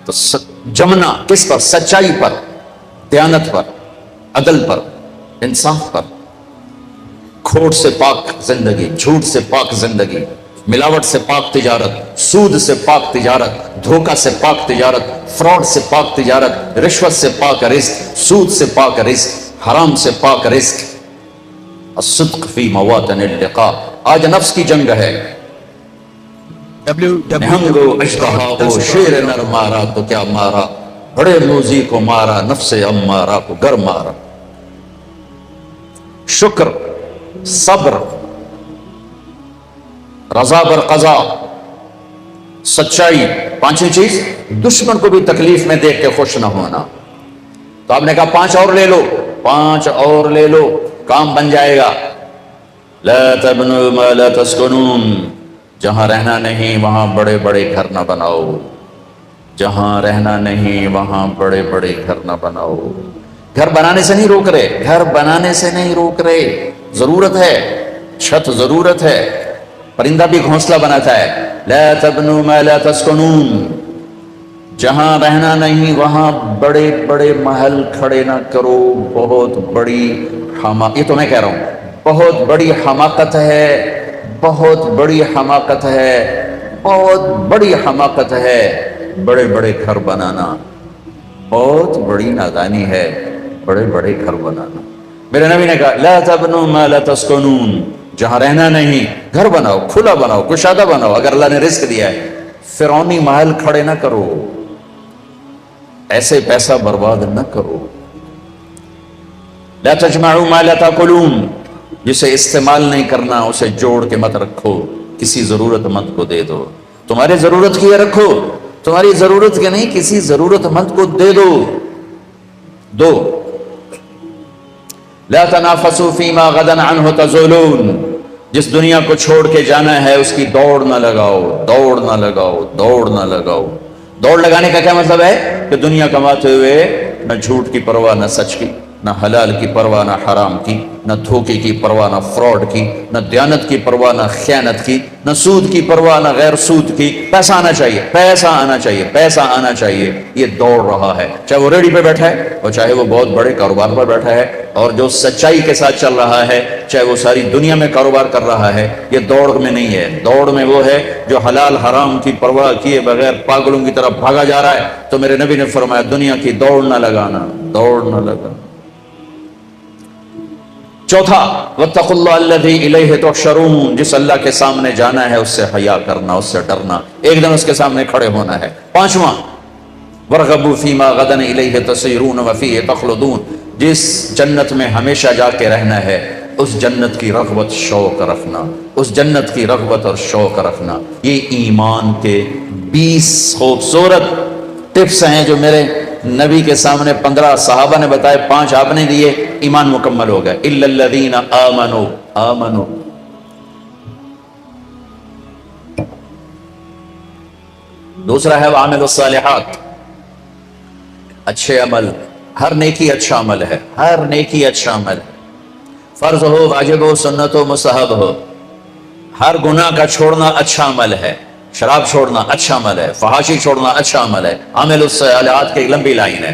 تو جمنا کس پر؟ سچائی پر، دیانت پر، عدل پر، انصاف پر. کھوٹ سے پاک زندگی، جھوٹ سے پاک زندگی، ملاوٹ سے پاک تجارت، سود سے پاک تجارت، دھوکہ سے پاک تجارت، فراڈ سے پاک تجارت، رشوت سے پاک رزق، سود سے پاک رزق، حرام سے پاک رزق. الصدق فی مواطن اللقاء. آج نفس کی جنگ ہے. نہنگو اژدہا شیر نر مارا تو کیا مارا، بڑے موذی کو مارا، نفس امارہ کو گر مارا. شکر، صبر، رضا بر قضا، سچائی. 5ویں چیز دشمن کو بھی تکلیف میں دیکھ کے خوش نہ ہونا. تو آپ نے کہا 5 اور لے لو، 5 اور لے لو. کام بن جائے گا. لا تبنوا ما لا تسکنون، جہاں رہنا نہیں وہاں بڑے بڑے گھر نہ بناؤ، جہاں رہنا نہیں وہاں بڑے بڑے گھر نہ بناؤ. گھر بنانے سے نہیں روک رہے، گھر بنانے سے نہیں روک رہے، ضرورت ہے، چھت ضرورت ہے، پرندہ بھی گھونسلہ بناتا ہے. لا تبنوا ما لا تسکنون، جہاں رہنا نہیں وہاں بڑے بڑے محل کھڑے نہ کرو. بہت بڑی یہ تو میں کہہ رہا ہوں، بہت بڑی حماقت ہے، بہت بڑی حماقت ہے، بہت بڑی حماقت ہے بڑے بڑے گھر بنانا، بہت بڑی نادانی ہے بڑے بڑے گھر بنانا. میرے نبی نے کہا لا تبنوا ما لا تسکنون، جہاں رہنا نہیں گھر بناؤ، کھلا بناؤ، کشادہ بناؤ. اگر اللہ نے رزق دیا ہے، فرعونی محل کھڑے نہ کرو، ایسے پیسہ برباد نہ کرو. لا تجمعوا ما لا تاکلون، جسے استعمال نہیں کرنا اسے جوڑ کے مت رکھو، کسی ضرورت مند کو دے دو. تمہاری ضرورت کی ہے رکھو، تمہاری ضرورت کے نہیں کسی ضرورت مند کو دے دو. دو لا تنافسوا فيما غدا عنه تزولون، جس دنیا کو چھوڑ کے جانا ہے اس کی دوڑ نہ لگاؤ، دوڑ نہ لگاؤ، دوڑ نہ لگاؤ. دوڑ لگانے کا کیا مطلب ہے؟ کہ دنیا کماتے ہوئے نہ جھوٹ کی پرواہ نہ سچ کی، نہ حلال کی پرواہ نہ حرام کی، نہ دھوکے کی پرواہ نہ فراڈ کی، نہ دیانت کی پرواہ نہ خیانت کی، نہ سود کی پرواہ نہ غیر سود کی. پیسہ آنا چاہیے، پیسہ آنا چاہیے، پیسہ آنا چاہیے. یہ دوڑ رہا ہے، چاہے وہ ریڑھی پہ بیٹھا ہے اور چاہے وہ بہت بڑے کاروبار پر بیٹھا ہے، اور جو سچائی کے ساتھ چل رہا ہے چاہے وہ ساری دنیا میں کاروبار کر رہا ہے. یہ دوڑ میں نہیں ہے، دوڑ میں وہ ہے جو حلال حرام کی پرواہ کیے بغیر پاگلوں کی طرف بھاگا جا رہا ہے. تو میرے نبی نے فرمایا دنیا کی دوڑ نہ لگانا، دوڑ نہ لگانا. چوتھا واتقوا اللہ الذی الیہ تحشرون، جس اللہ کے سامنے جانا ہے اس سے حیا کرنا، اس سے ڈرنا، ایک دن اس کے سامنے کھڑے ہونا ہے. پانچواں وارغبوا فیما غدا الیہ تسیرون وفیہ تخلدون، جس جنت میں ہمیشہ جا کے رہنا ہے اس جنت کی رغبت شوق رکھنا، اس جنت کی رغبت اور شوق رکھنا. یہ ایمان کے 20 خوبصورت ٹپس ہیں جو میرے نبی کے سامنے 15 صحابہ نے بتائے، 5 آپ نے دیے، ایمان مکمل ہو گئے. الا الذین آمنوا، آمنوا. دوسرا ہے وعملوا الصالحات، اچھے عمل. ہر نیکی اچھا عمل ہے، ہر نیکی اچھا عمل ہے، فرض ہو، واجب ہو، سنت ہو، مستحب ہو. ہر گناہ کا چھوڑنا اچھا عمل ہے، شراب چھوڑنا اچھا عمل ہے، فحاشی چھوڑنا اچھا عمل ہے. عامل الصالحات کی ایک لمبی لائن ہے،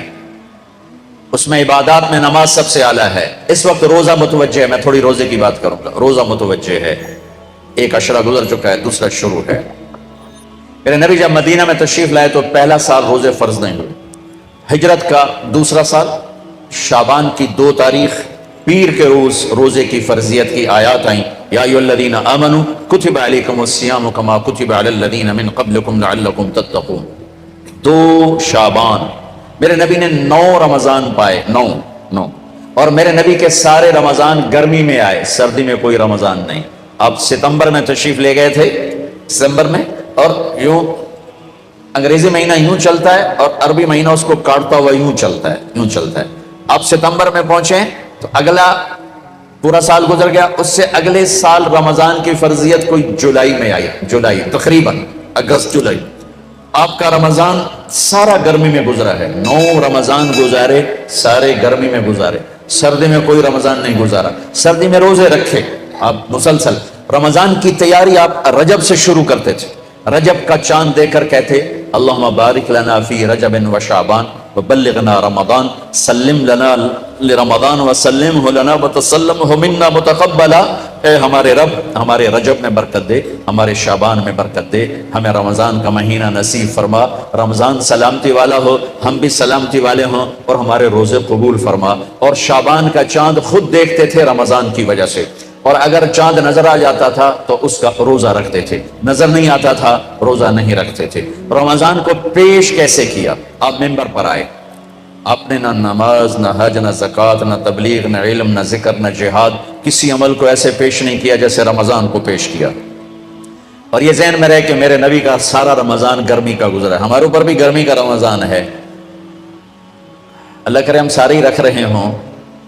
اس میں عبادات میں نماز سب سے اعلیٰ ہے. اس وقت روزہ متوجہ ہے، میں تھوڑی روزے کی بات کروں گا. روزہ متوجہ ہے، ایک عشرہ گزر چکا ہے، دوسرا شروع ہے. میرے نبی جب مدینہ میں تشریف لائے تو پہلا سال روزے فرض نہیں ہوئے. ہجرت کا دوسرا سال شعبان کی 2 تاریخ پیر کے روز روزے کی فرضیت کی آیات آئیں. یا ایھا الذین آمنوا کتب علیکم الصیام کما کتب علی الذین من قبلکم لعلکم تتقون. 2 شعبان میرے نبی نے 9 رمضان پائے، 9. اور میرے نبی کے سارے رمضان گرمی میں آئے، سردی میں کوئی رمضان نہیں. آپ ستمبر میں تشریف لے گئے تھے، دسمبر میں، اور یوں انگریزی مہینہ یوں چلتا ہے اور عربی مہینہ اس کو کاٹتا ہوا یوں چلتا ہے، یوں چلتا ہے. آپ ستمبر میں پہنچے تو اگلا پورا سال گزر گیا، اس سے اگلے سال رمضان کی فرضیت کوئی جولائی میں آئی، جولائی تقریباً اگست جولائی. آپ کا رمضان سارا گرمی میں گزرا ہے، 9 رمضان گزارے سارے گرمی میں گزارے. سردی میں کوئی رمضان نہیں گزارا. سردی میں روزے رکھے آپ مسلسل. رمضان کی تیاری آپ رجب سے شروع کرتے تھے، رجب کا چاند دے کر کہتے اللہم بارک لنا فی رجب و شعبان وبلغنا رمضان سلم لنا لرمضان وسلمہ لنا وتسلمہ منا متقبلا. اے ہمارے رب ہمارے رجب میں برکت دے، ہمارے شعبان میں برکت دے، ہمیں رمضان کا مہینہ نصیب فرما. رمضان سلامتی والا ہو، ہم بھی سلامتی والے ہوں، اور ہمارے روزے قبول فرما. اور شعبان کا چاند خود دیکھتے تھے رمضان کی وجہ سے، اور اگر چاند نظر آ جاتا تھا تو اس کا روزہ رکھتے تھے، نظر نہیں آتا تھا روزہ نہیں رکھتے تھے. رمضان کو پیش کیسے کیا؟ آپ ممبر پر آئے، آپ نے نہ نماز، نہ حج، نہ زکوٰۃ، نہ تبلیغ، نہ علم، نہ ذکر، نہ جہاد، کسی عمل کو ایسے پیش نہیں کیا جیسے رمضان کو پیش کیا. اور یہ ذہن میں رہے کہ میرے نبی کا سارا رمضان گرمی کا گزرا ہے، ہمارے اوپر بھی گرمی کا رمضان ہے. اللہ کرے ہم سارے ہی رکھ رہے ہوں،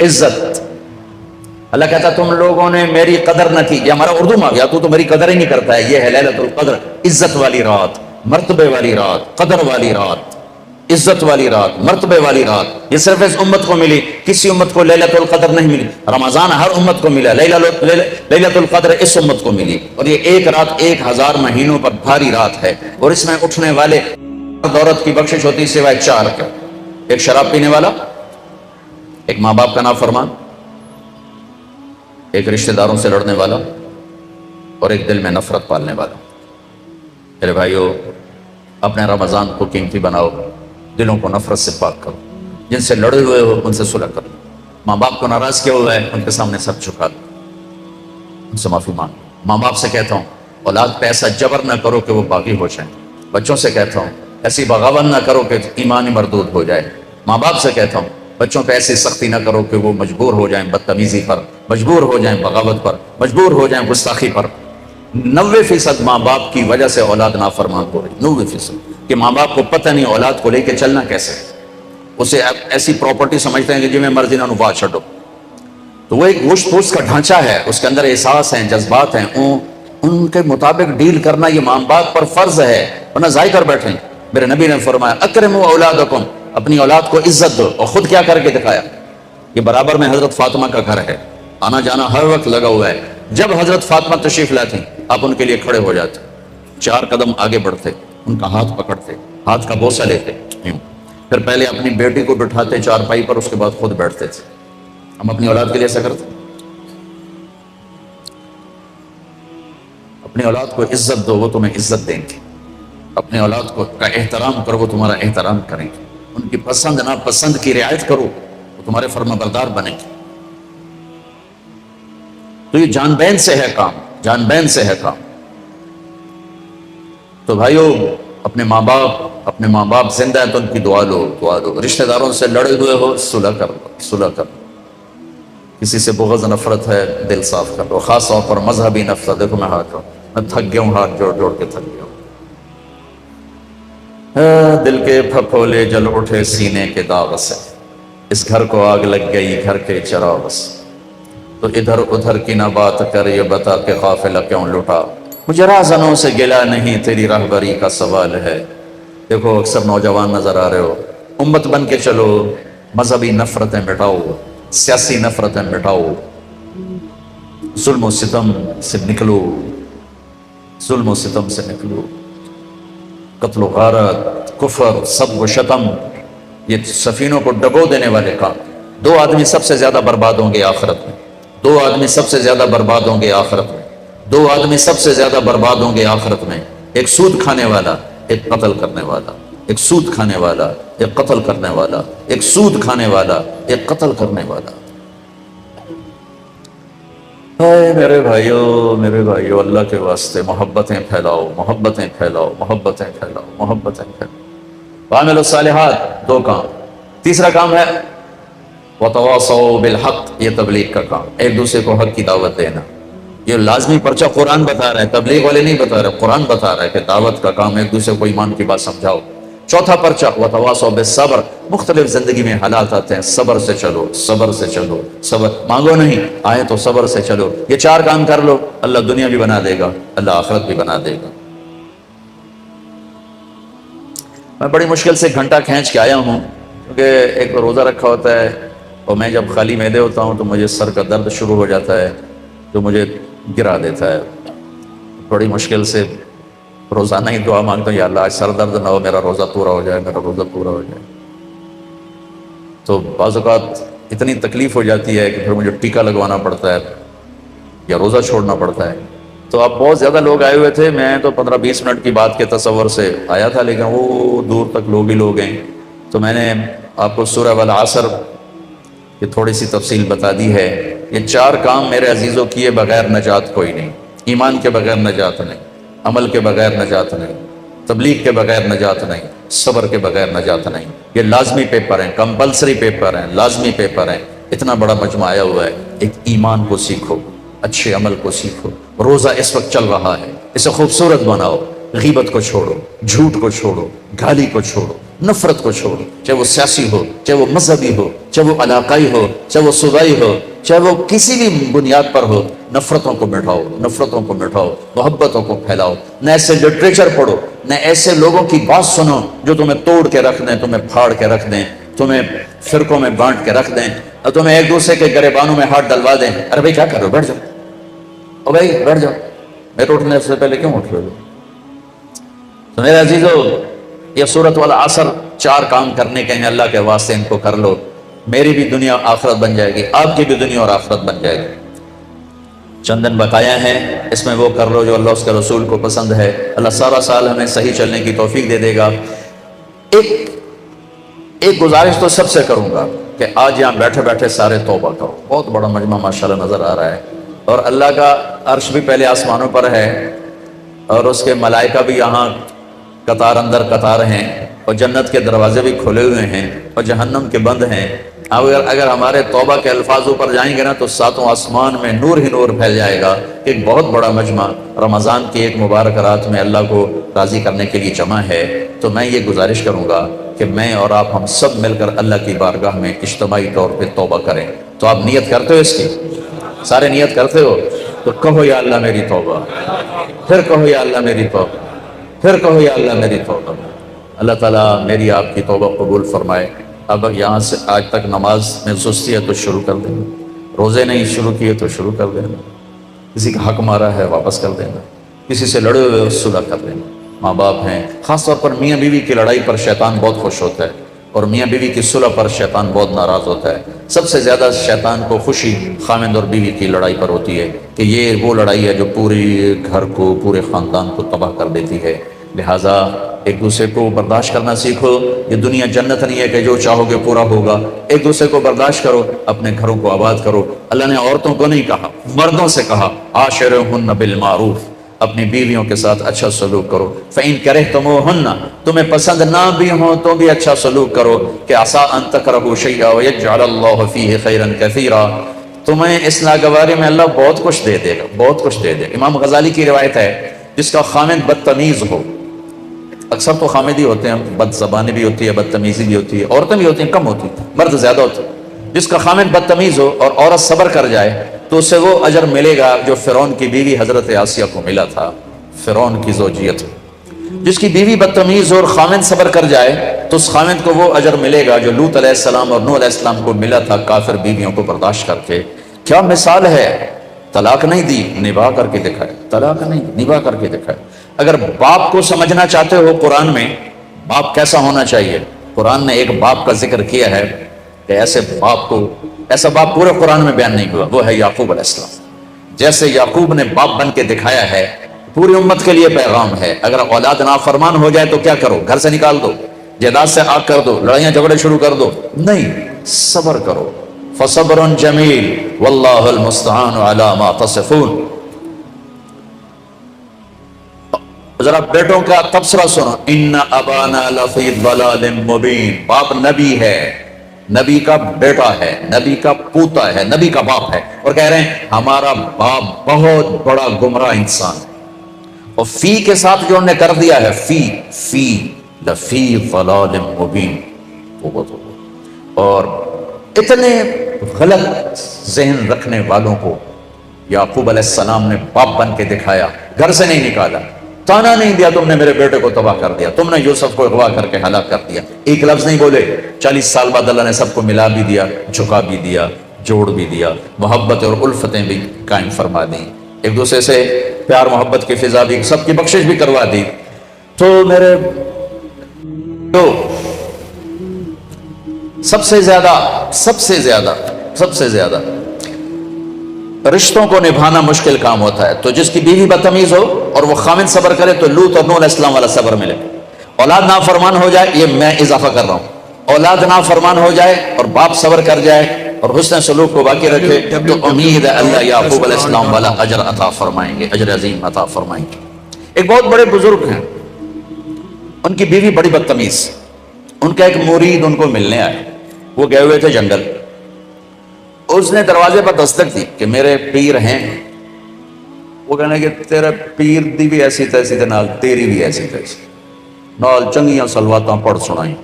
عزت. اللہ کہتا تم لوگوں نے میری قدر نہ کی. یہ ہمارا اردو میں گیا, تو میری قدر ہی نہیں کرتا ہے. یہ ہے لیلۃ القدر, عزت والی رات, مرتبے والی رات, قدر والی رات, عزت والی رات, مرتبے والی رات. یہ صرف اس امت کو ملی, کسی امت کو لیلۃ القدر نہیں ملی. رمضان ہر امت کو ملا, لیلۃ القدر اس امت کو ملی. اور یہ ایک رات 1000 مہینوں پر بھاری رات ہے. اور اس میں اٹھنے والے دولت کی بخشش ہوتی سوائے 4 کے. ایک شراب پینے والا, ایک ماں باپ کا نافرمان, ایک رشتہ داروں سے لڑنے والا, اور ایک دل میں نفرت پالنے والا. میرے بھائیو, اپنے رمضان کو قیمتی بناؤ, دلوں کو نفرت سے پاک کرو. جن سے لڑے ہوئے ہو ان سے صلح کرو. ماں باپ کو ناراض کیا ہوا ہے ان کے سامنے سر جھکا دو, ان سے معافی مانگو. ماں باپ سے کہتا ہوں اولاد پہ ایسا جبر نہ کرو کہ وہ باغی ہو جائیں. بچوں سے کہتا ہوں ایسی بغاوت نہ کرو کہ ایمان مردود ہو جائے. ماں باپ سے کہتا ہوں بچوں پہ ایسی سختی نہ کرو کہ وہ مجبور ہو جائیں بدتمیزی پر, مجبور ہو جائیں بغاوت پر, مجبور ہو جائیں گستاخی پر. 90% ماں باپ کی وجہ سے اولاد نافرمان ہو رہی. 90% کہ ماں باپ کو پتہ نہیں اولاد کو لے کے چلنا کیسے. اسے ایسی پراپرٹی سمجھتے ہیں کہ جی میں مرضی نہ نوا چھڈو. تو وہ ایک گوشت پوشت کا ڈھانچہ ہے, اس کے اندر احساس ہیں, جذبات ہیں, ان کے مطابق ڈیل کرنا یہ ماں باپ پر فرض ہے, ورنہ ضائع کر بیٹھیں. میرے نبی نے فرمایا اکرموا اولادکم, اپنی اولاد کو عزت دو. اور خود کیا کر کے دکھایا, یہ برابر میں حضرت فاطمہ کا گھر ہے, آنا جانا ہر وقت لگا ہوا ہے. جب حضرت فاطمہ تشریف لاتی آپ ان کے لیے کھڑے ہو جاتے, 4 قدم آگے بڑھتے, ان کا ہاتھ پکڑتے, ہاتھ کا بوسہ لیتے, پھر پہلے اپنی بیٹی کو بٹھاتے چارپائی پر, اس کے بعد خود بیٹھتے تھے. ہم اپنی اولاد کے لیے ایسا کرتے. اپنی اولاد کو عزت دو, وہ تمہیں عزت دیں گے. اپنے اولاد کو کا احترام کرو, وہ تمہارا احترام کریں گے. ان کی پسند ناپسند کی رعایت کرو, وہ تمہارے فرما بردار بنیں گے. تو یہ جان بین سے ہے کام, جان بین سے ہے کام. تو بھائیو, اپنے ماں باپ زندہ ہے تو ان کی دعا لو, دعا لو. رشتہ داروں سے لڑے ہوئے ہو صلح کر لو, صلح کر لو. کسی سے بغض نفرت ہے دل صاف کر لو, خاص طور پر مذہبی نفرت. دیکھو میں تھک گیا ہوں, ہاتھ جوڑ جوڑ کے تھک گیا ہوں. دل کے پھپھولے جل اٹھے سینے کے داغ سے, اس گھر کو آگ لگ گئی گھر کے چراغ سے. تو ادھر ادھر کی نہ بات کر, یہ بتا کہ قافلہ کیوں لٹا. مجھے راہزنوں سے گلا نہیں, تیری راہبری کا سوال ہے. دیکھو اکثر نوجوان نظر آ رہے ہو, امت بن کے چلو, مذہبی نفرتیں مٹاؤ, سیاسی نفرتیں مٹاؤ, ظلم و ستم سے نکلو, ظلم و ستم سے نکلو. قتل و غارت, کفر, سب و شتم, یہ سفینوں کو ڈبو دینے والے کام. 2 آدمی سب سے زیادہ برباد ہوں گے آخرت میں, 2 آدمی سب سے زیادہ برباد ہوں گے آخرت میں, 2 آدمی سب سے زیادہ برباد ہوں گے آخرت میں. ایک سود کھانے والا, ایک قتل کرنے والا. ایک سود کھانے والا, ایک قتل کرنے والا. ایک سود کھانے والا, ایک قتل کرنے والا. میرے بھائیو, اللہ کے واسطے محبتیں پھیلاؤ, محبتیں پھیلاؤ, محبتیں پھیلاؤ, محبتیں پھیلاؤ. وعملوا الصالحات, 2 کام. تیسرا کام ہے وتواصوا بالحق, یہ تبلیغ کا کام, ایک دوسرے کو حق کی دعوت دینا. یہ لازمی پرچہ قرآن بتا رہا ہے, تبلیغ والے نہیں بتا رہے, قرآن بتا رہا ہے کہ دعوت کا کام ایک دوسرے کو ایمان کی بات سمجھاؤ. چوتھا پرچہ وتواصوا بالصبر, مختلف زندگی میں حالات آتے ہیں, صبر سے چلو, صبر سے چلو. صبر مانگو نہیں, آئے تو صبر سے چلو. یہ 4 کام کر لو, اللہ دنیا بھی بنا دے گا, اللہ آخرت بھی بنا دے گا. میں بڑی مشکل سے 1 گھنٹہ کھینچ کے آیا ہوں, کیونکہ ایک روزہ رکھا ہوتا ہے, اور میں جب خالی معدے ہوتا ہوں تو مجھے سر کا درد شروع ہو جاتا ہے, جو مجھے گرا دیتا ہے. بڑی مشکل سے روزانہ ہی دعا مانگتا ہوں, یا اللہ آج سر درد نہ ہو, میرا روزہ پورا ہو جائے, میرا روزہ پورا ہو جائے. تو بعض اوقات اتنی تکلیف ہو جاتی ہے کہ پھر مجھے ٹیکا لگوانا پڑتا ہے یا روزہ چھوڑنا پڑتا ہے. تو اب بہت زیادہ لوگ آئے ہوئے تھے, میں تو 15-20 منٹ کی بات کے تصور سے آیا تھا, لیکن وہ دور تک لوگ ہی لوگ ہیں. تو میں نے آپ کو سورہ والعصر کی تھوڑی سی تفصیل بتا دی ہے. یہ 4 کام میرے عزیزوں کیے بغیر نجات کوئی نہیں. ایمان کے بغیر نجات نہیں, عمل کے بغیر نجات نہیں, تبلیغ کے بغیر نجات نہیں, صبر کے بغیر نجات نہیں. یہ لازمی پیپر ہیں, کمپلسری پیپر ہیں, لازمی پیپر ہیں. اتنا بڑا مجمع آیا ہوا ہے. ایک ایمان کو سیکھو, اچھے عمل کو سیکھو. روزہ اس وقت چل رہا ہے, اسے خوبصورت بناؤ. غیبت کو چھوڑو, جھوٹ کو چھوڑو, گالی کو چھوڑو, نفرت کو چھوڑ، چاہے وہ سیاسی ہو، چاہے وہ مذہبی ہو، چاہے وہ علاقائی ہو، چاہے وہ صوبائی ہو، چاہے وہ کسی بھی بنیاد پر ہو، نفرتوں کو مٹاؤ، نفرتوں کو مٹاؤ، محبتوں کو پھیلاؤ۔ نہ ایسے لٹریچر پڑھو، نہ ایسے لوگوں کی بات سنو جو تمہیں توڑ کے رکھ دیں، تمہیں پھاڑ کے رکھ دیں، تمہیں فرقوں میں بانٹ کے رکھ دیں، اور تمہیں ایک دوسرے کے گریبانوں میں ہاتھ ڈلوا دیں۔ ارے بھائی کیا کر رہے ہو، بیٹھ جاؤ، او بھائی بیٹھ جاؤ، میرے اٹھنے سے پہلے کیوں اٹھ رہے ہو؟ تو میرے عزیزو، یہ سورۃ والعصر 4 کام کرنے کے ہیں، اللہ کے واسطے ان کو کر لو، میری بھی دنیا آخرت بن جائے گی، آپ کی بھی دنیا اور آخرت بن جائے گی۔ چند دن بقایا ہیں، اس میں وہ کر لو جو اللہ اس کے رسول کو پسند ہے۔ اللہ سارا سال ہمیں صحیح چلنے کی توفیق دے دے گا۔ ایک گزارش تو سب سے کروں گا کہ آج یہاں بیٹھے بیٹھے سارے توبہ کرو۔ بہت بڑا مجمع ماشاءاللہ نظر آ رہا ہے، اور اللہ کا عرش بھی پہلے آسمانوں پر ہے، اور اس کے ملائکہ بھی یہاں قطار اندر قطار ہیں، اور جنت کے دروازے بھی کھلے ہوئے ہیں، اور جہنم کے بند ہیں۔ اگر ہمارے توبہ کے الفاظ اوپر جائیں گے نا تو 7 آسمان میں نور ہی نور پھیل جائے گا۔ ایک بہت بڑا مجمع رمضان کی ایک مبارک رات میں اللہ کو راضی کرنے کے لیے جمع ہے۔ تو میں یہ گزارش کروں گا کہ میں اور آپ ہم سب مل کر اللہ کی بارگاہ میں اجتماعی طور پہ توبہ کریں۔ تو آپ نیت کرتے ہو اس کی؟ سارے نیت کرتے ہو؟ تو کہو یا اللہ میری توبہ، پھر کہو یا اللہ میری توبہ، پھر کہو یا اللہ میری توبہ۔ اللہ تعالیٰ میری آپ کی توبہ قبول فرمائے۔ اب یہاں سے آج تک نماز میں سستی ہے تو شروع کر دینا، روزے نہیں شروع کیے تو شروع کر دینا، کسی کا حق مارا ہے واپس کر دینا، کسی سے لڑے ہوئے صلح کر دینا۔ ماں باپ ہیں، خاص طور پر میاں بیوی کی لڑائی پر شیطان بہت خوش ہوتا ہے، اور میاں بیوی کی صلح پر شیطان بہت ناراض ہوتا ہے۔ سب سے زیادہ شیطان کو خوشی خامند اور بیوی کی لڑائی پر ہوتی ہے کہ یہ وہ لڑائی ہے جو پوری گھر کو، پورے خاندان کو تباہ کر دیتی ہے۔ لہٰذا ایک دوسرے کو برداشت کرنا سیکھو۔ یہ دنیا جنت نہیں ہے کہ جو چاہو گے پورا ہوگا۔ ایک دوسرے کو برداشت کرو، اپنے گھروں کو آباد کرو۔ اللہ نے عورتوں کو نہیں کہا، مردوں سے کہا عاشرہن بالمعروف، اپنی بیویوں کے ساتھ اچھا سلوک کرو۔ فَإِن كَرِهْتُمُوهُنَّ، تمہیں پسند نہ بھی ہوں تو بھی اچھا سلوک کرو، کہ عَسَىٰ أَن تَكْرَهُوا شَيْئًا وَيَجْعَلَ اللَّهُ فِيهِ خَيْرًا كَثِيرًا، تمہیں اس ناگواری میں اللہ بہت کچھ دے دے گا، بہت کچھ دے دے گا۔ امام غزالی کی روایت ہے، جس کا خامند بدتمیز ہو، اکثر تو خامدی ہوتے ہیں، بد زبانی بھی ہوتی ہے، بدتمیزی بھی ہوتی ہے، عورتیں بھی ہوتی ہیں، کم ہوتی ہیں، مرد زیادہ ہوتے ہیں۔ جس کا خامد بدتمیز ہو اور عورت صبر کر جائے تو اسے وہ اجر ملے گا جو فرعون کی بیوی حضرت آسیہ کو ملا تھا، فرعون کی زوجیت۔ جس کی بیوی بدتمیز ہو اور خامد صبر کر جائے تو اس خامد کو وہ اجر ملے گا جو لوط علیہ السلام اور نوح علیہ السلام کو ملا تھا، کافر بیویوں کو برداشت کر کے۔ کیا مثال ہے! طلاق نہیں دی، نباہ کر کے دکھائے، طلاق نہیں، نباہ کر کے دکھائے۔ اگر باپ کو سمجھنا چاہتے ہو قرآن میں باپ کیسا ہونا چاہیے، قرآن نے ایک باپ کا ذکر کیا ہے کہ ایسے باپ کو، ایسا باپ پورے قرآن میں بیان نہیں ہوا، وہ ہے یعقوب علیہ السلام۔ جیسے یعقوب نے باپ بن کے دکھایا ہے، پوری امت کے لیے پیغام ہے۔ اگر اولاد نافرمان ہو جائے تو کیا کرو؟ گھر سے نکال دو، جائیداد سے آگ کر دو، لڑائیاں جھگڑے شروع کر دو؟ نہیں، صبر کرو۔ فصبر جمیل واللہ المستعان علی ما تصفون۔ ذرا بیٹوں کا تبصرہ سنو، ان ابانا لفی ضلال مبین، باپ نبی ہے، نبی کا بیٹا ہے، نبی کا پوتا ہے، نبی کا باپ ہے، اور کہہ رہے ہیں ہمارا باپ بہت بڑا گمراہ انسان۔ اور فی کے ساتھ جو انہوں نے کر دیا ہے، فی لفی ضلال مبین، اور اتنے غلط ذہن رکھنے والوں کو یعقوب علیہ السلام نے باپ بن کے دکھایا، گھر سے نہیں نکالا، تانا نہیں دیا تم نے میرے بیٹے کو تباہ کر دیا، تم نے یوسف کو اغوا کر کے ہلاک کر دیا، ایک لفظ نہیں بولے۔ 40 سال بعد اللہ نے سب کو ملا بھی دیا، جھکا بھی دیا، جوڑ بھی دیا، محبت اور الفتیں بھی قائم فرما دیں، ایک دوسرے سے پیار محبت کی فضا بھی، سب کی بخشش بھی کروا دی۔ تو میرے سب سے زیادہ رشتوں کو نبھانا مشکل کام ہوتا ہے۔ تو جس کی بیوی بدتمیز ہو اور وہ خامد صبر کرے تو لوط اور نوح علیہ السلام والا صبر ملے۔ اولاد نافرمان ہو جائے، یہ میں اضافہ کر رہا ہوں، اولاد نافرمان ہو جائے اور باپ صبر کر جائے اور حسن سلوک کو باقی رکھے تو امید ہے اللہ یعقوب علیہ السلام والا اجر عطا فرمائیں گے، اجر عظیم عطا فرمائیں گے۔ ایک بہت بڑے بزرگ ہیں، ان کی بیوی بڑی بدتمیز، ان کا ایک مرید ان کو ملنے آئے، وہ گئے ہوئے تھے جنگل، اس نے دروازے پر دستک دی کہ میرے پیر ہیں۔ وہ کہنے کہ تیرے پیر دی بھی ایسی تیسی تے نال تیری بھی ایسی تیسی، نال چنگیاں سلواتاں پڑھ سنائیں۔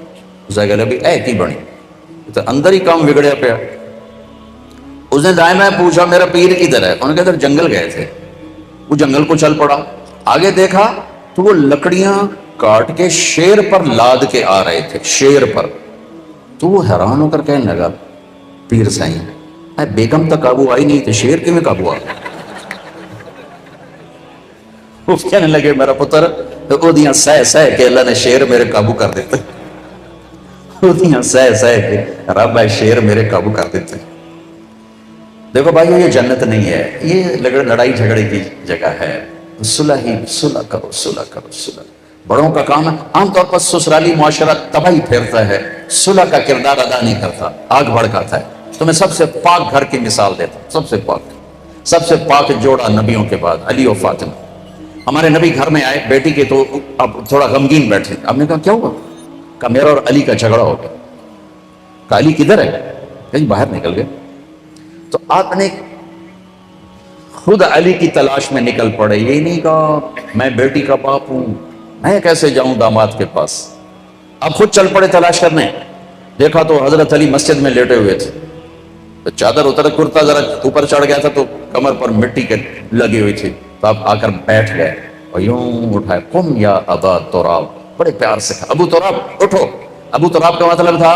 اسے گل بھی اے کی بنی تو اندر ہی کام بگڑیا پیا. اس نے دائیں بائیں پوچھا میرا پیر کدھر ہے؟ انہوں نے کہا ادھر جنگل گئے تھے. وہ جنگل کو چل پڑا, آگے دیکھا تو وہ لکڑیاں کاٹ کے شیر پر لاد کے آ رہے تھے, شیر پر. تو وہ حیران ہو کر کہنے لگا پیر سائیں بیگم تک قابو آئی نہیں تو شیر کے میں قابو آ گیا. وہ کہنے لگے میرا پتر اودیاں سہ سہ کے اللہ نے شیر میرے قابو کر دیتے, اودیاں سہ سہ کے رب ہے شیر میرے قابو کر دیتے. دیکھو بھائی یہ جنت نہیں ہے, یہ لڑائی جھگڑے کی جگہ ہے. صلح ہی صلح کرو, صلح کرو, صلح. بڑوں کا کام ہے. عام طور پر سسرالی معاشرہ تباہی پھیرتا ہے, صلح کا کردار ادا نہیں کرتا, آگ بھڑکاتا ہے. تو میں سب سے پاک گھر کی مثال دیتا ہوں, سب سے پاک جوڑا نبیوں کے بعد علی و فاطمہ. ہمارے نبی گھر میں آئے, بیٹی کے تو اب تھوڑا غمگین بیٹھے. آپ نے کہا کیا ہوا؟ کہا میرا اور علی کا جھگڑا ہو گیا. کہا علی کدھر ہے؟ کہیں باہر نکل گئے. تو آپ نے خود علی کی تلاش میں نکل پڑے. یہ نہیں کہا میں بیٹی کا باپ ہوں, میں کیسے جاؤں داماد کے پاس. اب خود چل پڑے تلاش کرنے. دیکھا تو حضرت علی مسجد میں لیٹے ہوئے تھے. تو چادر اتر, کرتا ذرا اوپر چڑھ گیا تھا تو کمر پر مٹی کے لگی ہوئی تھی. تو آپ آ کر بیٹھ گئے اور یوں اٹھائے, قم یا ابا تراب, بڑے پیار سے کہا ابو تراب اٹھو. ابو تراب کا مطلب تھا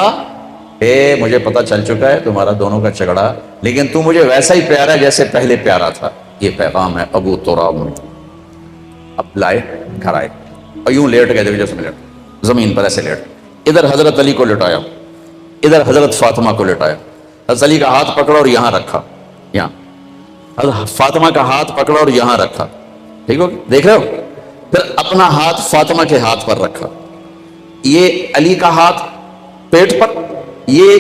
مجھے پتا چل چکا ہے تمہارا دونوں کا جھگڑا, لیکن تو مجھے ویسا ہی پیارا ہے جیسے پہلے پیارا تھا. یہ پیغام ہے ابو تراب. اب لائے گھر آئے اور یوں لیٹ گئے جیسے لیٹ, زمین پر ایسے لیٹ. ادھر حضرت علی کو لٹایا, ادھر حضرت فاطمہ کو لٹایا. حضرت علی کا ہاتھ پکڑا اور یہاں رکھا, یہاں. حضرت فاطمہ کا ہاتھ پکڑا اور یہاں رکھا. ٹھیک ہو, دیکھ رہے ہو؟ پھر اپنا ہاتھ فاطمہ کے ہاتھ پر رکھا. یہ علی کا ہاتھ پیٹ پر, یہ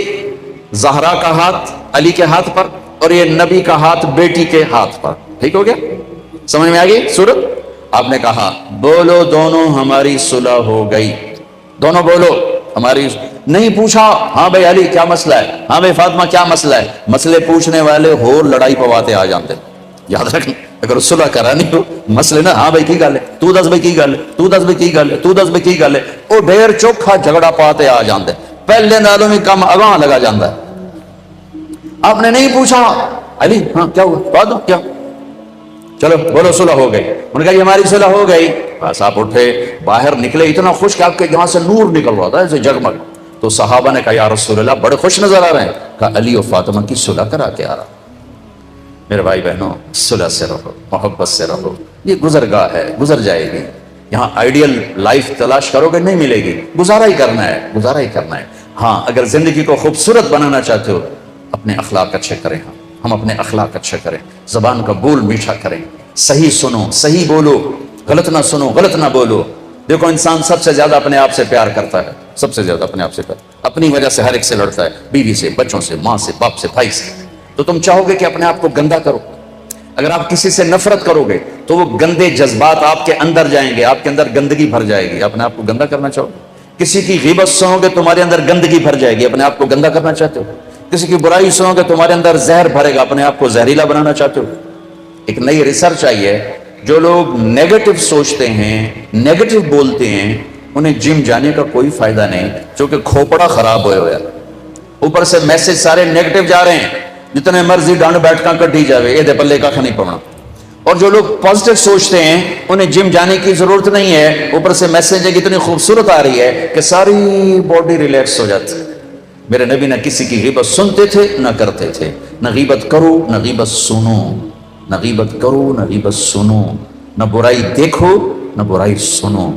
زہرا کا ہاتھ علی کے ہاتھ پر, اور یہ نبی کا ہاتھ بیٹی کے ہاتھ پر. ٹھیک ہو گیا؟ سمجھ میں آ گئی صورت؟ آپ نے کہا بولو دونوں ہماری صلح ہو گئی, دونوں بولو ہماری. نہیں پوچھا ہاں بھائی علی کیا مسئلہ ہے, ہاں بھائی فاطمہ کیا مسئلہ ہے. مسئلے پوچھنے والے ہو لڑائی پواتے آ جاتے. یاد رکھنا اگر صلح کرانی ہو مسئلے نا, ہاں بھائی کی گل ہے, تو دس بھائی کی گل ہے, تو دس بھائی کی گل ہے, تو دس بھائی کی گل ہے, وہ ڈھیر چوکھا جھگڑا پاتے آ جاندے. پہلے نالوں میں کم اگاں لگا جاندہ ہے. آپ نے نہیں پوچھا علی ہاں کیا ہوا, بات دو کیا, چلو بولو صلح ہو گئی. انہوں نے کہا یہ ہماری صلح ہو گئی. بس آپ اٹھے باہر نکلے, اتنا خوش کہ آپ کے یہاں سے نور نکل رہا تھا ایسے جگمگ. تو صحابہ نے کہا یا رسول اللہ بڑے خوش نظر آ رہے ہیں. کہا علی و فاطمہ کی صلح کرا کے آ رہا. میرے بھائی بہنوں صلح سے رہو, محبت سے رہو. یہ گزرگاہ ہے, گزر جائے گی. یہاں آئیڈیل لائف تلاش کرو گے نہیں ملے گی, گزارا ہی کرنا ہے, گزارا ہی کرنا ہے. ہاں اگر زندگی کو خوبصورت بنانا چاہتے ہو اپنے اخلاق اچھے کریں. ہم اپنے اخلاق اچھے کریں, زبان کا بول میٹھا کریں, صحیح سنو صحیح بولو, غلط نہ سنو غلط نہ بولو. دیکھو انسان سب سے زیادہ اپنے آپ سے پیار کرتا ہے, سب سے زیادہ اپنے آپ سے پیار, اپنی وجہ سے ہر ایک سے لڑتا ہے, بیوی سے, بچوں سے, ماں سے, باپ سے, بھائی سے. تو تم چاہو گے کہ اپنے آپ کو گندا کرو. اگر آپ کسی سے نفرت کرو گے تو وہ گندے جذبات آپ کے اندر جائیں گے, آپ کے اندر گندگی بھر جائے گی. اپنے آپ کو گندا کرنا چاہو گے, کسی کی غیبت سنو گے تمہارے اندر گندگی بھر جائے گی, اپنے آپ کو گندا کرنا چاہتے ہو. کسی کی برائی سنو گے تمہارے اندر زہر بھرے گا, اپنے آپ کو زہریلا بنانا چاہتے ہو. ایک نئی ریسرچ آئی ہے, جو لوگ نیگیٹو سوچتے ہیں, نیگیٹو بولتے ہیں, انہیں جم جانے کا کوئی فائدہ نہیں, چونکہ کھوپڑا خراب ہوئے ہویا. اوپر سے میسج سارے نیگیٹو جا رہے ہیں, جتنے مرضی ڈانڈ بیٹھ کٹی جاوے, یہ دے پلے کا نہیں پڑنا. اور جو لوگ پازیٹو سوچتے ہیں انہیں جم جانے کی ضرورت نہیں ہے, اوپر سے میسج اتنی خوبصورت آ رہی ہے کہ ساری باڈی ریلیکس ہو جاتی. میرے نبی نہ کسی کی غیبت سنتے تھے نہ کرتے تھے. نہ غیبت کرو نہ غیبت سنو, نہ غیبت کرو نہ غیبت سنو, نہ برائی دیکھو نہ برائی سنو.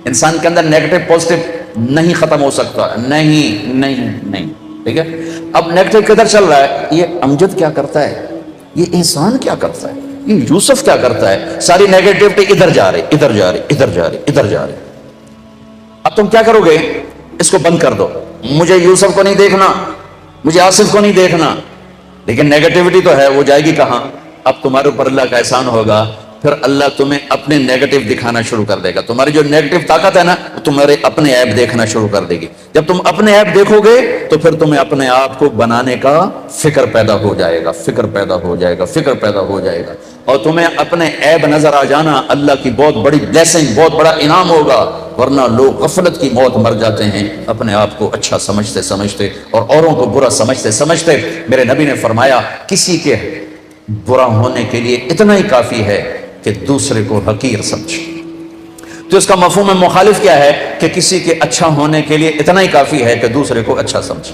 انسان کے اندر نیگیٹو پازیٹو نہیں ختم ہو سکتا, نہیں نہیں نہیں. ٹھیک ہے, اب نیگیٹو کدھر چل رہا ہے, یہ امجد کیا کرتا ہے, یہ احسان کیا کرتا ہے, یہ یوسف کیا کرتا ہے, ساری نیگیٹیوٹی ادھر جا رہی, ادھر جا رہی, ادھر جا رہی, ادھر جا رہی. اب تم کیا کرو گے, اس کو بند کر دو. مجھے یوسف کو نہیں دیکھنا, مجھے آصف کو نہیں دیکھنا, لیکن نیگیٹیوٹی تو ہے, وہ جائے گی کہاں. اب تمہارے اوپر اللہ کا احسان ہوگا, پھر اللہ تمہیں اپنے نیگیٹو دکھانا شروع کر دے گا. تمہاری جو نیگیٹو طاقت ہے نا, تمہارے اپنے عیب دیکھنا شروع کر دے گی. جب تم اپنے عیب دیکھو گے تو پھر تمہیں اپنے آپ کو بنانے کا فکر پیدا ہو جائے گا, فکر پیدا ہو جائے گا, فکر پیدا ہو جائے گا. اور تمہیں اپنے عیب نظر آ جانا اللہ کی بہت بڑی بلیسنگ, بہت بڑا انعام ہوگا. ورنہ لوگ غفلت کی موت مر جاتے ہیں اپنے آپ کو اچھا سمجھتے سمجھتے اور اوروں کو برا سمجھتے سمجھتے۔ میرے نبی نے فرمایا کسی کے برا ہونے کے لیے اتنا ہی کافی ہے کہ دوسرے کو حقیر سمجھے۔ تو اس کا مفہوم مخالف کیا ہے کہ کسی کے اچھا ہونے کے لیے اتنا ہی کافی ہے کہ دوسرے کو اچھا سمجھے۔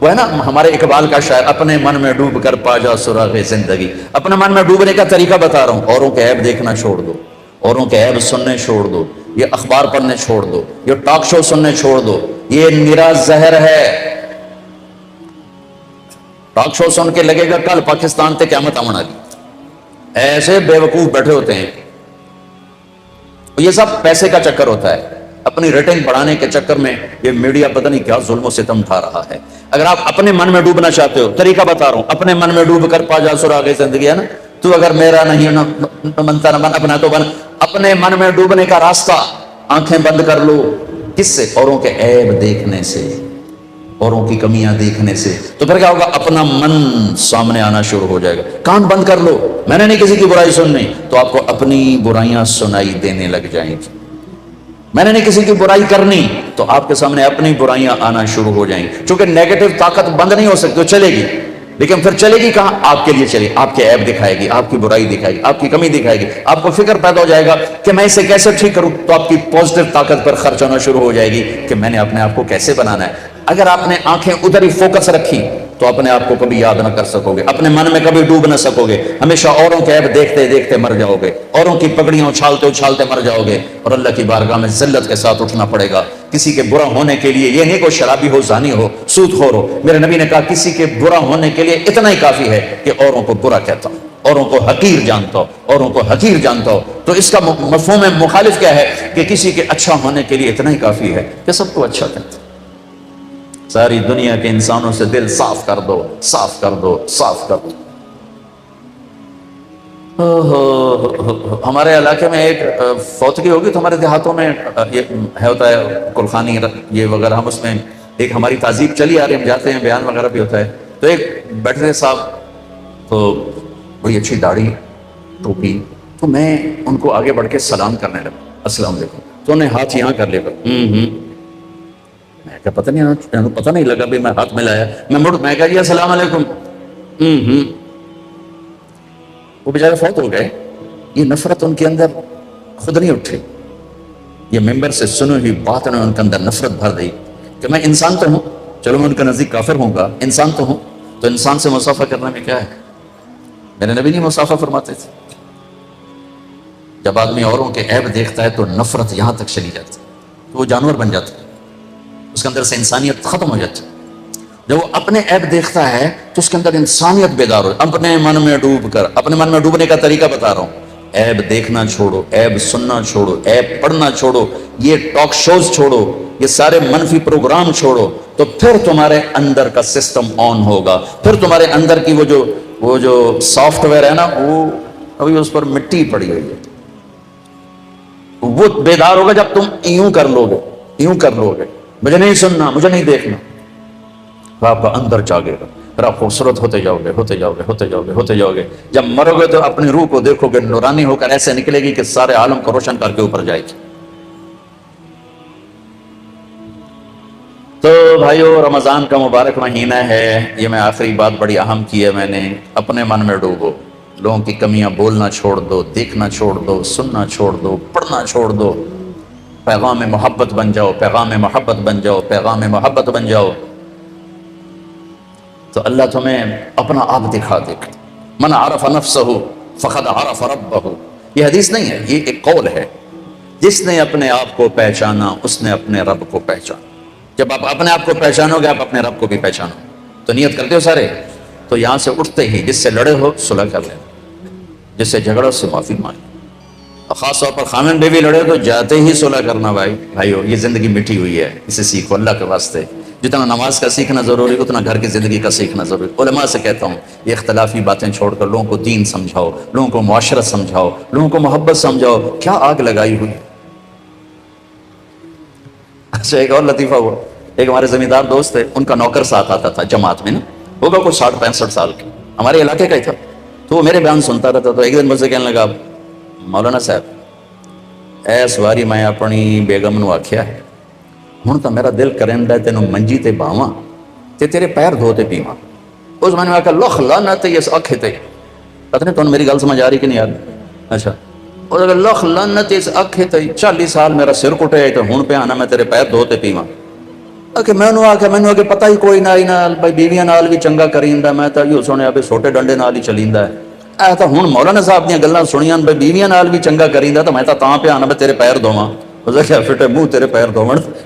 وہ ہے نا ہمارے اقبال کا شاعر، اپنے من میں ڈوب کر پا جا سراغ زندگی۔ اپنے من میں ڈوبنے کا طریقہ بتا رہا ہوں، اوروں کے عیب دیکھنا چھوڑ دو، اوروں کے عیب سننے چھوڑ دو، یہ اخبار پڑھنے چھوڑ دو، یہ ٹاک شو سننے چھوڑ دو، یہ نرا زہر ہے۔ ٹاک شو سن کے لگے گا کل پاکستان تے قیامت آمن آگی، ایسے بے وقوف بیٹھے ہوتے ہیں۔ یہ سب پیسے کا چکر ہوتا ہے، اپنی ریٹنگ بڑھانے کے چکر میں یہ میڈیا پتہ نہیں کیا ظلم و ستم اٹھا رہا ہے۔ اگر آپ اپنے من میں ڈوبنا چاہتے ہو، طریقہ بتا رہا ہوں، اپنے من میں ڈوب کر پا جا سراغ زندگی، ہے نا، تو اگر میرا نہیں منتا نہ من اپنا تو بن۔ اپنے من میں ڈوبنے کا راستہ آنکھیں بند کر لو، کس سے؟ اوروں کے عیب دیکھنے سے، اوروں کی کمیاں دیکھنے سے۔ تو پھر کیا ہوگا؟ اپنا من سامنے آنا شروع ہو جائے گا۔ کان بند کر لو، میں نے نہیں کسی کی برائی سننی، تو آپ کو اپنی برائیاں سنائی دینے لگ جائیں گی۔ میں نے نہیں کسی کی برائی کرنی، تو آپ کے سامنے اپنی برائیاں آنا شروع ہو جائیں گی۔ چونکہ نیگیٹو طاقت بند نہیں ہو سکتی، وہ چلے گی، لیکن پھر چلے گی کہاں؟ آپ کے لیے چلے گی، آپ کے عیب دکھائے گی، آپ کی برائی دکھائے گی، آپ کی کمی دکھائے گی۔ آپ کو فکر پیدا ہو جائے گا کہ میں اسے کیسے ٹھیک کروں، تو آپ کی پازیٹیو طاقت پر خرچ ہونا شروع ہو جائے گی کہ میں نے اپنے آپ کو کیسے بنانا ہے۔ اگر آپ نے آنکھیں ادھر ہی فوکس رکھی تو اپنے آپ کو کبھی یاد نہ کر سکو گے، اپنے من میں کبھی ڈوب نہ سکو گے، ہمیشہ اوروں کے عیب دیکھتے دیکھتے مر جاؤ گے، اوروں کی پگڑیاں اچھالتے اچھالتے مر جاؤ گے، اور اللہ کی بارگاہ میں ذلت کے ساتھ اٹھنا پڑے گا۔ کسی کے برا ہونے کے لیے یہ نہیں کوئی شرابی ہو، زانی ہو، سود خور ہو، میرے نبی نے کہا کسی کے برا ہونے کے لیے اتنا ہی کافی ہے کہ اوروں کو برا کہتا ہوں، اوروں کو حقیر جانتا ہو، اوروں کو حقیر جانتا ہو۔ تو اس کا مفہوم مخالف کیا ہے کہ کسی کے اچھا ہونے کے لیے اتنا ہی کافی ہے کہ سب کو اچھا کہتا ہو۔ ساری دنیا کے انسانوں سے دل صاف کر دو، صاف کر دو، صاف کر دو۔ ہمارے علاقے میں ایک فوتگی ہوگی تو ہمارے دیہاتوں میں یہ ہوتا ہے کلخانی یہ وغیرہ، ہم اس میں ایک ہماری تہذیب چلی آ رہی، ہم جاتے ہیں، بیان وغیرہ بھی ہوتا ہے۔ تو ایک بیٹھے تھے صاحب، تو بڑی اچھی داڑھی، ٹوپی، تو میں ان کو آگے بڑھ کے سلام کرنے لگا، السلام علیکم، تو انہیں ہاتھ یہاں کر لیا، میں کہا پتہ نہیں لگا بھی میں ہاتھ میں لایا، میں کہا جی السلام علیکم، وہ بیچارے فوت ہو گئے۔ یہ نفرت ان کے اندر خود نہیں اٹھی، یہ ممبر سے سنی ہوئی بات نے ان کے اندر نفرت بھر دی کہ میں انسان تو ہوں، چلو میں ان کے نزدیک کافر ہوں گا، انسان تو ہوں، تو انسان سے مصافحہ کرنے میں کیا ہے؟ میرے نبی نہیں مصافحہ فرماتے تھے؟ جب آدمی اوروں کے عیب دیکھتا ہے تو نفرت یہاں تک چلی جاتی ہے، تو وہ جانور بن جاتا ہے، اس کے اندر سے انسانیت ختم ہو جاتی ہے۔ جب وہ اپنے عیب دیکھتا ہے تو اس کے اندر انسانیت بیدار ہو۔ اپنے من میں ڈوب کر، اپنے من میں ڈوبنے کا طریقہ بتا رہا ہوں، عیب دیکھنا چھوڑو، عیب سننا چھوڑو، عیب پڑھنا چھوڑو، یہ ٹاک شوز چھوڑو، یہ سارے منفی پروگرام چھوڑو، تو پھر تمہارے اندر کا سسٹم آن ہوگا، پھر تمہارے اندر کی وہ جو سافٹ ویئر ہے نا، وہ ابھی اس پر مٹی پڑی ہوئی ہے، وہ بیدار ہوگا جب تم یوں کر لو گے، یوں کر لو گے، مجھے نہیں سننا، مجھے نہیں دیکھنا، آپ کا اندر جاگے گا، پھر آپ خوبصورت ہوتے جاؤ گے، ہوتے جاؤ گے، ہوتے جاؤ گے، ہوتے جاؤ گے۔ جب مرو گے تو اپنی روح کو دیکھو گے، نورانی ہو کر ایسے نکلے گی کہ سارے عالم کو روشن کر کے اوپر جائے گی۔ تو بھائیو، رمضان کا مبارک مہینہ ہے، یہ میں آخری بات بڑی اہم کی ہے میں نے، اپنے من میں ڈوبو، لوگوں کی کمیاں بولنا چھوڑ دو، دیکھنا چھوڑ دو، سننا چھوڑ دو، پڑھنا چھوڑ دو، پیغام محبت بن جاؤ، پیغام محبت بن جاؤ، پیغام محبت بن جاؤ، تو اللہ تمہیں اپنا آپ دکھا دے گا۔ من عرف نفسہ فقد عرف ربہ، یہ حدیث نہیں ہے، یہ ایک قول ہے، جس نے اپنے آپ کو پہچانا اس نے اپنے رب کو پہچانا۔ جب آپ اپنے آپ کو پہچانو گے، آپ اپنے رب کو بھی پہچانو۔ تو نیت کرتے ہو سارے؟ تو یہاں سے اٹھتے ہی جس سے لڑے ہو صلح کر لینا، جس سے جھگڑا سے معافی مانگنا، اور خاص طور پر خامن بیوی لڑے تو جاتے ہی صلح کرنا۔ بھائیو، یہ زندگی مٹی ہوئی ہے، اسے سیکھو اللہ کے واسطے۔ جتنا نماز کا سیکھنا ضروری اتنا گھر کی زندگی کا سیکھنا ضروری۔ علماء سے کہتا ہوں، یہ اختلافی باتیں چھوڑ کر لوگوں کو دین سمجھاؤ، لوگوں کو معاشرت سمجھاؤ، لوگوں کو محبت سمجھاؤ۔ کیا آگ لگائی ہوئی۔ اچھا، ایک اور لطیفہ ہوا، ایک ہمارے زمیندار دوست تھے، ان کا نوکر ساتھ آتا تھا جماعت میں نا، ہوگا کچھ 60-65 سال کے، ہمارے علاقے کا ہی تھا، تو وہ میرے بیان سنتا رہتا۔ تو ایک دن مجھ سے کہنے لگا، مولانا صاحب ਇਸ ਵਾਰੀ ਮੈਂ ਆਪਣੀ ਬੇਗਮ ਨੂੰ ਆਖਿਆ ਹੁਣ ਤਾਂ ਮੇਰਾ ਦਿਲ ਕਰਦਾ ਤੈਨੂੰ ਮੰਜੀ ਤੇ ਬਾਵਾਂ ਤੇ ਤੇਰੇ ਪੈਰ ਧੋ ਤੇ ਪੀਵਾਂ। ਉਸ ਮੈਨੂੰ ਆਖਿਆ ਲਖ ਲਾਨਤ ਇਸ ਅੱਖੇ ਤੇ, ਪਤਾ ਨਹੀਂ ਤੁਹਾਨੂੰ ਮੇਰੀ ਗੱਲ ਸਮਝ ਆ ਰਹੀ ਕਿ ਨਹੀਂ ਆ ਰਹੀ? ਅੱਛਾ, ਉਹ ਲਖ ਲਾਨਤ ਇਸ ਅੱਖੇ ਤੇ 40 ਸਾਲ ਮੇਰਾ ਸਿਰ ਕੁੱਟਿਆ ਤੇ ਹੁਣ ਪਿਆਣਾ ਮੈਂ ਤੇਰੇ ਪੈਰ ਧੋ ਤੇ ਪੀਵਾਂ। ਕਿ ਮੈਨੂੰ ਆਖਿਆ ਪਤਾ ਹੀ ਕੋਈ ਨਾ ਹੀ ਨਾਲ ਭਾਈ ਬੀਵੀਆਂ ਨਾਲ ਵੀ ਚੰਗਾ ਕਰੀਂਦਾ, ਮੈਂ ਤਾਂ ਇਹੋ ਸੁਣਿਆ ਵੀ ਛੋਟੇ ਡੰਡੇ ਨਾਲ ਹੀ ਚਲੀਂਦਾ ਹੈ। ਇਹ ਤਾਂ ਹੁਣ ਮੌਲਾਨਾ ਸਾਹਿਬ ਦੀਆਂ ਗੱਲਾਂ ਸੁਣੀਆਂ ਬਈ ਬੀਵੀਆਂ ਨਾਲ ਵੀ ਚੰਗਾ ਕਰੀਂਦਾ, ਤਾਂ ਮੈਂ ਤਾਂ ਪਿਆਣਾ ਮੈਂ ਤੇਰੇ ਪੈਰ ਧੋਵਾਂ। ਉਹਦਾ ਕਿਆ ਫਿੱਟੇ ਮੂੰਹ ਤੇਰੇ ਪੈਰ ਧੋਵਣ,